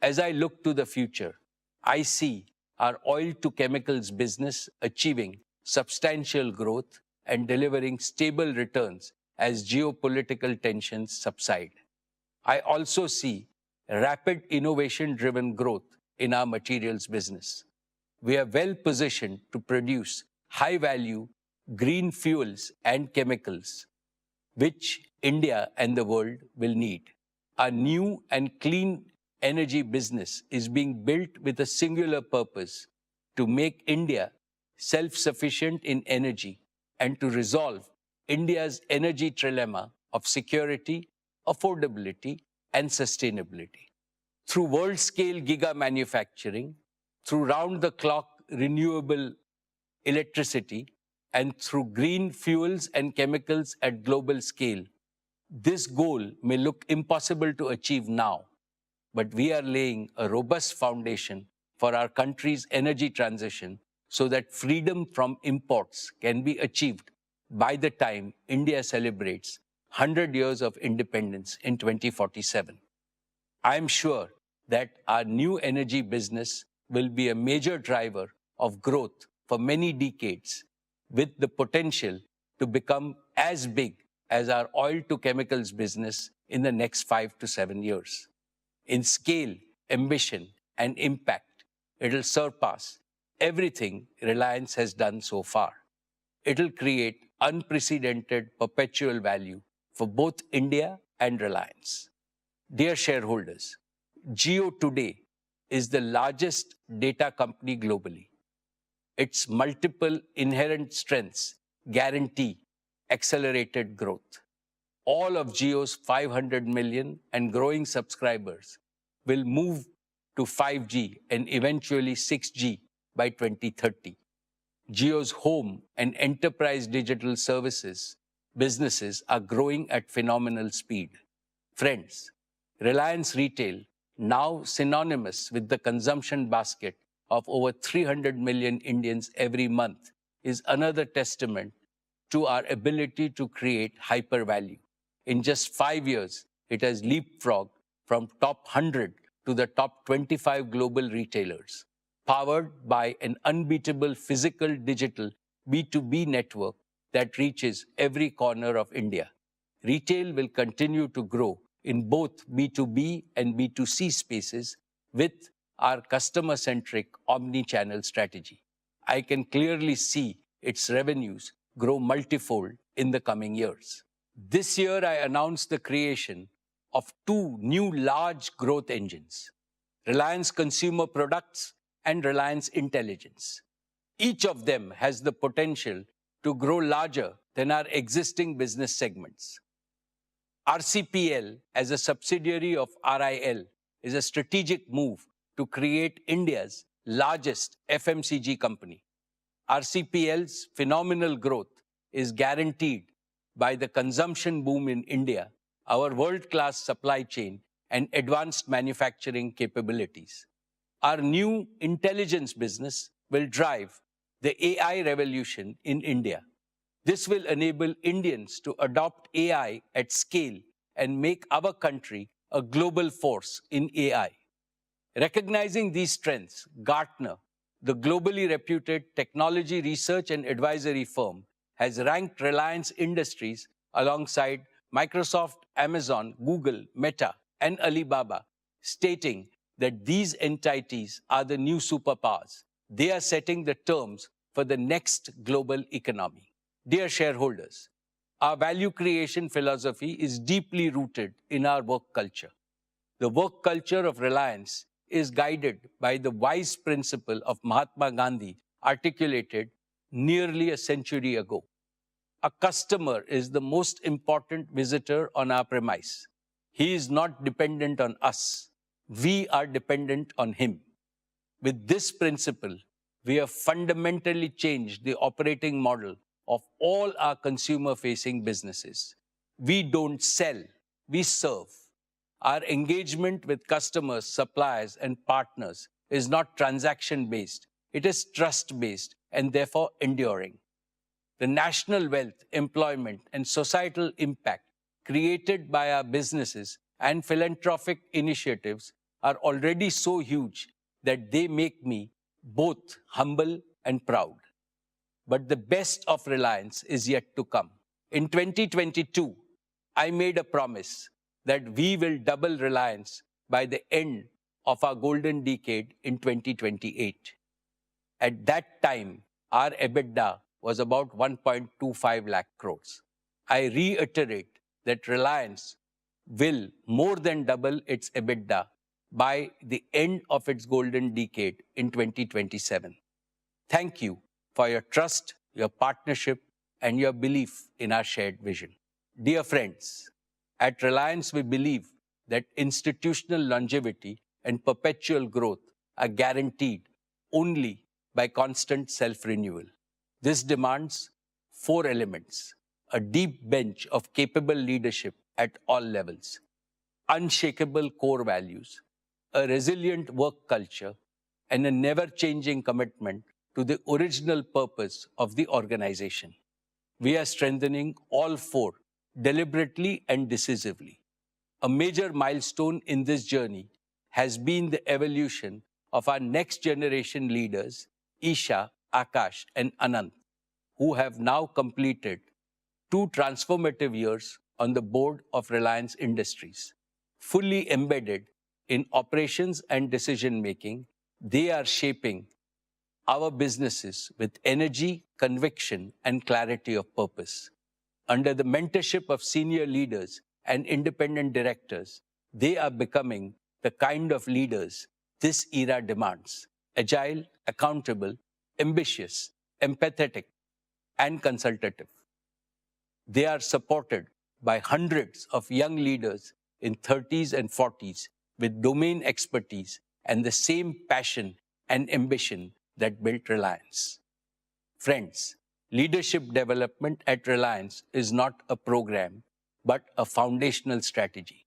as I look to the future, I see our oil-to-chemicals business achieving substantial growth and delivering stable returns as geopolitical tensions subside. I also see rapid innovation-driven growth in our materials business. We are well positioned to produce high-value green fuels and chemicals, which India and the world will need. Our new and clean energy business is being built with a singular purpose: to make India self-sufficient in energy and to resolve India's energy trilemma of security, affordability, and sustainability. Through world-scale giga manufacturing, through round-the-clock renewable electricity, and through green fuels and chemicals at global scale, this goal may look impossible to achieve now, but we are laying a robust foundation for our country's energy transition so that freedom from imports can be achieved by the time India celebrates 100 years of independence in 2047. I am sure that our new energy business will be a major driver of growth for many decades, with the potential to become as big as our oil-to-chemicals business in the next 5 to 7 years. In scale, ambition, and impact, it'll surpass everything Reliance has done so far. It'll create unprecedented perpetual value for both India and Reliance. Dear shareholders, Jio today is the largest data company globally. Its multiple inherent strengths guarantee accelerated growth. All of Jio's 500 million and growing subscribers will move to 5G and eventually 6G by 2030. Jio's home and enterprise digital services businesses are growing at phenomenal speed. Friends, Reliance Retail, now synonymous with the consumption basket of over 300 million Indians every month, is another testament to our ability to create hyper value. In just 5 years, it has leapfrogged from top 100 to the top 25 global retailers, powered by an unbeatable physical digital B2B network that reaches every corner of India. Retail will continue to grow in both B2B and B2C spaces with our customer-centric omni-channel strategy. I can clearly see its revenues grow multifold in the coming years. This year, I announced the creation of 2 new large growth engines, Reliance Consumer Products and Reliance Intelligence. Each of them has the potential to grow larger than our existing business segments. RCPL, as a subsidiary of RIL, is a strategic move to create India's largest FMCG company. RCPL's phenomenal growth is guaranteed by the consumption boom in India, our world-class supply chain, and advanced manufacturing capabilities. Our new intelligence business will drive the AI revolution in India. This will enable Indians to adopt AI at scale and make our country a global force in AI. Recognizing these strengths, Gartner, the globally reputed technology research and advisory firm, has ranked Reliance Industries alongside Microsoft, Amazon, Google, Meta, and Alibaba, stating that these entities are the new superpowers. They are setting the terms for the next global economy. Dear shareholders, our value creation philosophy is deeply rooted in our work culture. The work culture of Reliance is guided by the wise principle of Mahatma Gandhi articulated nearly a century ago. A customer is the most important visitor on our premise. He is not dependent on us. We are dependent on him. With this principle, we have fundamentally changed the operating model of all our consumer-facing businesses. We don't sell, we serve. Our engagement with customers, suppliers, and partners is not transaction-based. It is trust-based and therefore enduring. The national wealth, employment, and societal impact created by our businesses and philanthropic initiatives are already so huge that they make me both humble and proud. But the best of Reliance is yet to come. In 2022, I made a promise that we will double Reliance by the end of our golden decade in 2028. At that time, our EBITDA was about 1.25 lakh crores. I reiterate that Reliance will more than double its EBITDA by the end of its golden decade in 2027. Thank you for your trust, your partnership, and your belief in our shared vision. Dear friends, at Reliance, we believe that institutional longevity and perpetual growth are guaranteed only by constant self-renewal. This demands 4 elements: a deep bench of capable leadership at all levels, unshakable core values, a resilient work culture, and a never-changing commitment to the original purpose of the organization. We are strengthening all 4 deliberately and decisively. A major milestone in this journey has been the evolution of our next generation leaders, Isha, Akash, and Anant, who have now completed 2 transformative years on the board of Reliance Industries. Fully embedded in operations and decision-making, they are shaping our businesses with energy, conviction, and clarity of purpose. Under the mentorship of senior leaders and independent directors, they are becoming the kind of leaders this era demands: agile, accountable, ambitious, empathetic, and consultative. They are supported by hundreds of young leaders in 30s and 40s with domain expertise and the same passion and ambition that built Reliance. Friends, leadership development at Reliance is not a program, but a foundational strategy.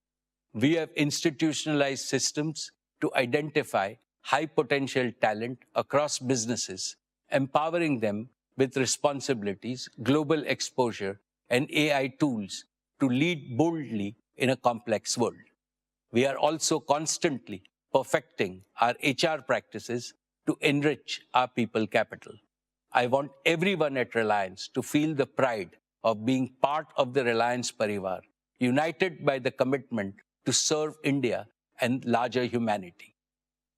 We have institutionalized systems to identify high potential talent across businesses, empowering them with responsibilities, global exposure, and AI tools to lead boldly in a complex world. We are also constantly perfecting our HR practices to enrich our people capital. I want everyone at Reliance to feel the pride of being part of the Reliance Parivar, united by the commitment to serve India and larger humanity.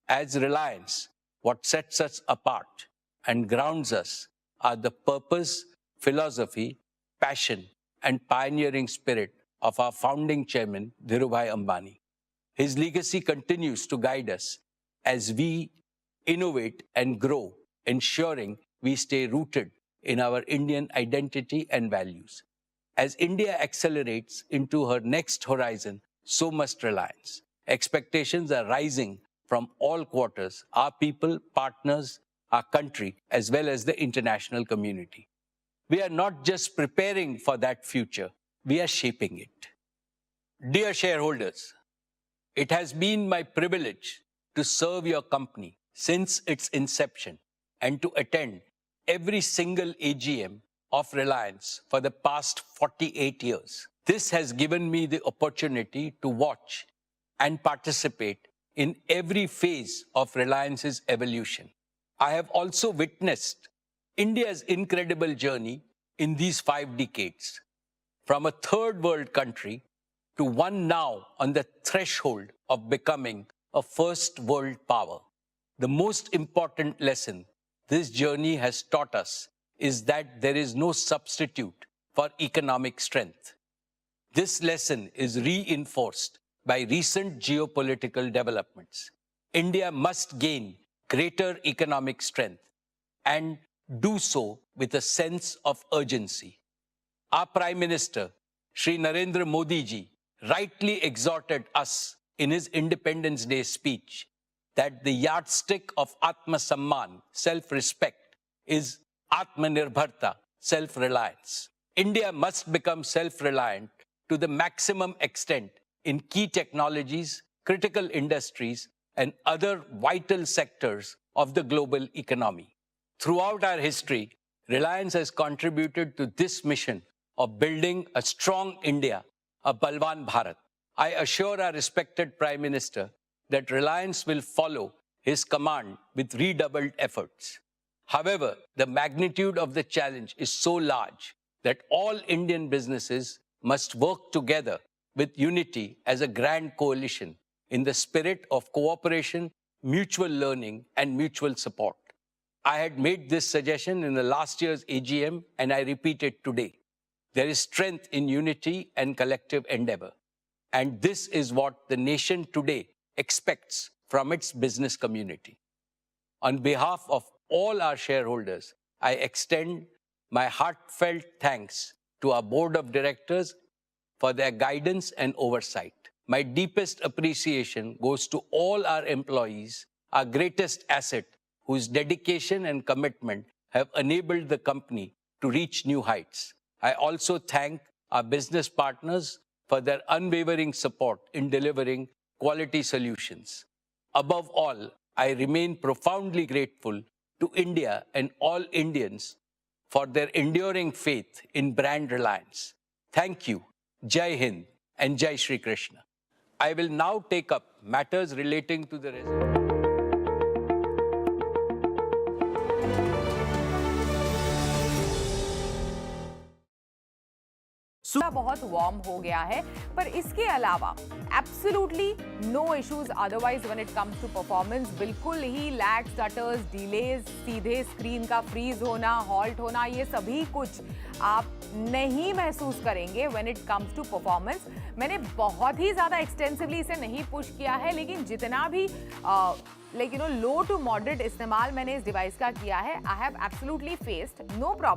As Reliance, what sets us apart and grounds us are the purpose, philosophy, passion, and pioneering spirit of our founding chairman, Dhirubhai Ambani. His legacy continues to guide us as we innovate and grow, ensuring we stay rooted in our Indian identity and values. As India accelerates into her next horizon, so must Reliance. Expectations are rising from all quarters, our people, partners, our country, as well as the international community. We are not just preparing for that future, we are shaping it. Dear shareholders, it has been my privilege to serve your company since its inception and to attend every single AGM of Reliance for the past 48 years. This has given me the opportunity to watch and participate in every phase of Reliance's evolution. I have also witnessed India's incredible journey in these 5 decades, from a third world country to one now on the threshold of becoming a first world power. The most important lesson this journey has taught us is that there is no substitute for economic strength. This lesson is reinforced by recent geopolitical developments. India must gain greater economic strength and do so with a sense of urgency. Our Prime Minister, Shri Narendra Modi ji, rightly exhorted us in his Independence Day speech that the yardstick of Atma Samman, self-respect, is Atmanirbharta, self-reliance. India must become self-reliant to the maximum extent in key technologies, critical industries, and other vital sectors of the global economy. Throughout our history, Reliance has contributed to this mission of building a strong India, a Balwan Bharat. I assure our respected Prime Minister that Reliance will follow his command with redoubled efforts. However, the magnitude of the challenge is so large that all Indian businesses must work together with unity as a grand coalition in the spirit of cooperation, mutual learning, and mutual support. I had made this suggestion in the last year's AGM, and I repeat it today. There is strength in unity and collective endeavor. And this is what the nation today expects from its business community. On behalf of all our shareholders, I extend my heartfelt thanks to our board of directors for their guidance and oversight. My deepest appreciation goes to all our employees, our greatest asset, whose dedication and commitment have enabled the company to reach new heights. I also thank our business partners for their unwavering support in delivering quality solutions. Above all, I remain profoundly grateful to India and all Indians for their enduring faith in brand Reliance. Thank you, Jai Hind, and Jai Shri Krishna. I will now take up matters relating to the बहुत warm हो गया है, पर इसके अलावा absolutely no issues otherwise when it comes to performance. बिल्कुल ही lag, stutters, delays, सीधे स्क्रीन का फ्रीज होना, हॉल्ट होना, ये सभी कुछ आप नहीं महसूस करेंगे when it comes to performance. मैंने बहुत ही ज़्यादा एक्सटेंसिवली इसे नहीं पुश किया है, लेकिन जितना भी लो टू मॉडरेट इस्तेमाल मैंने इस डिवाइस का किया है, I have absolutely faced no problem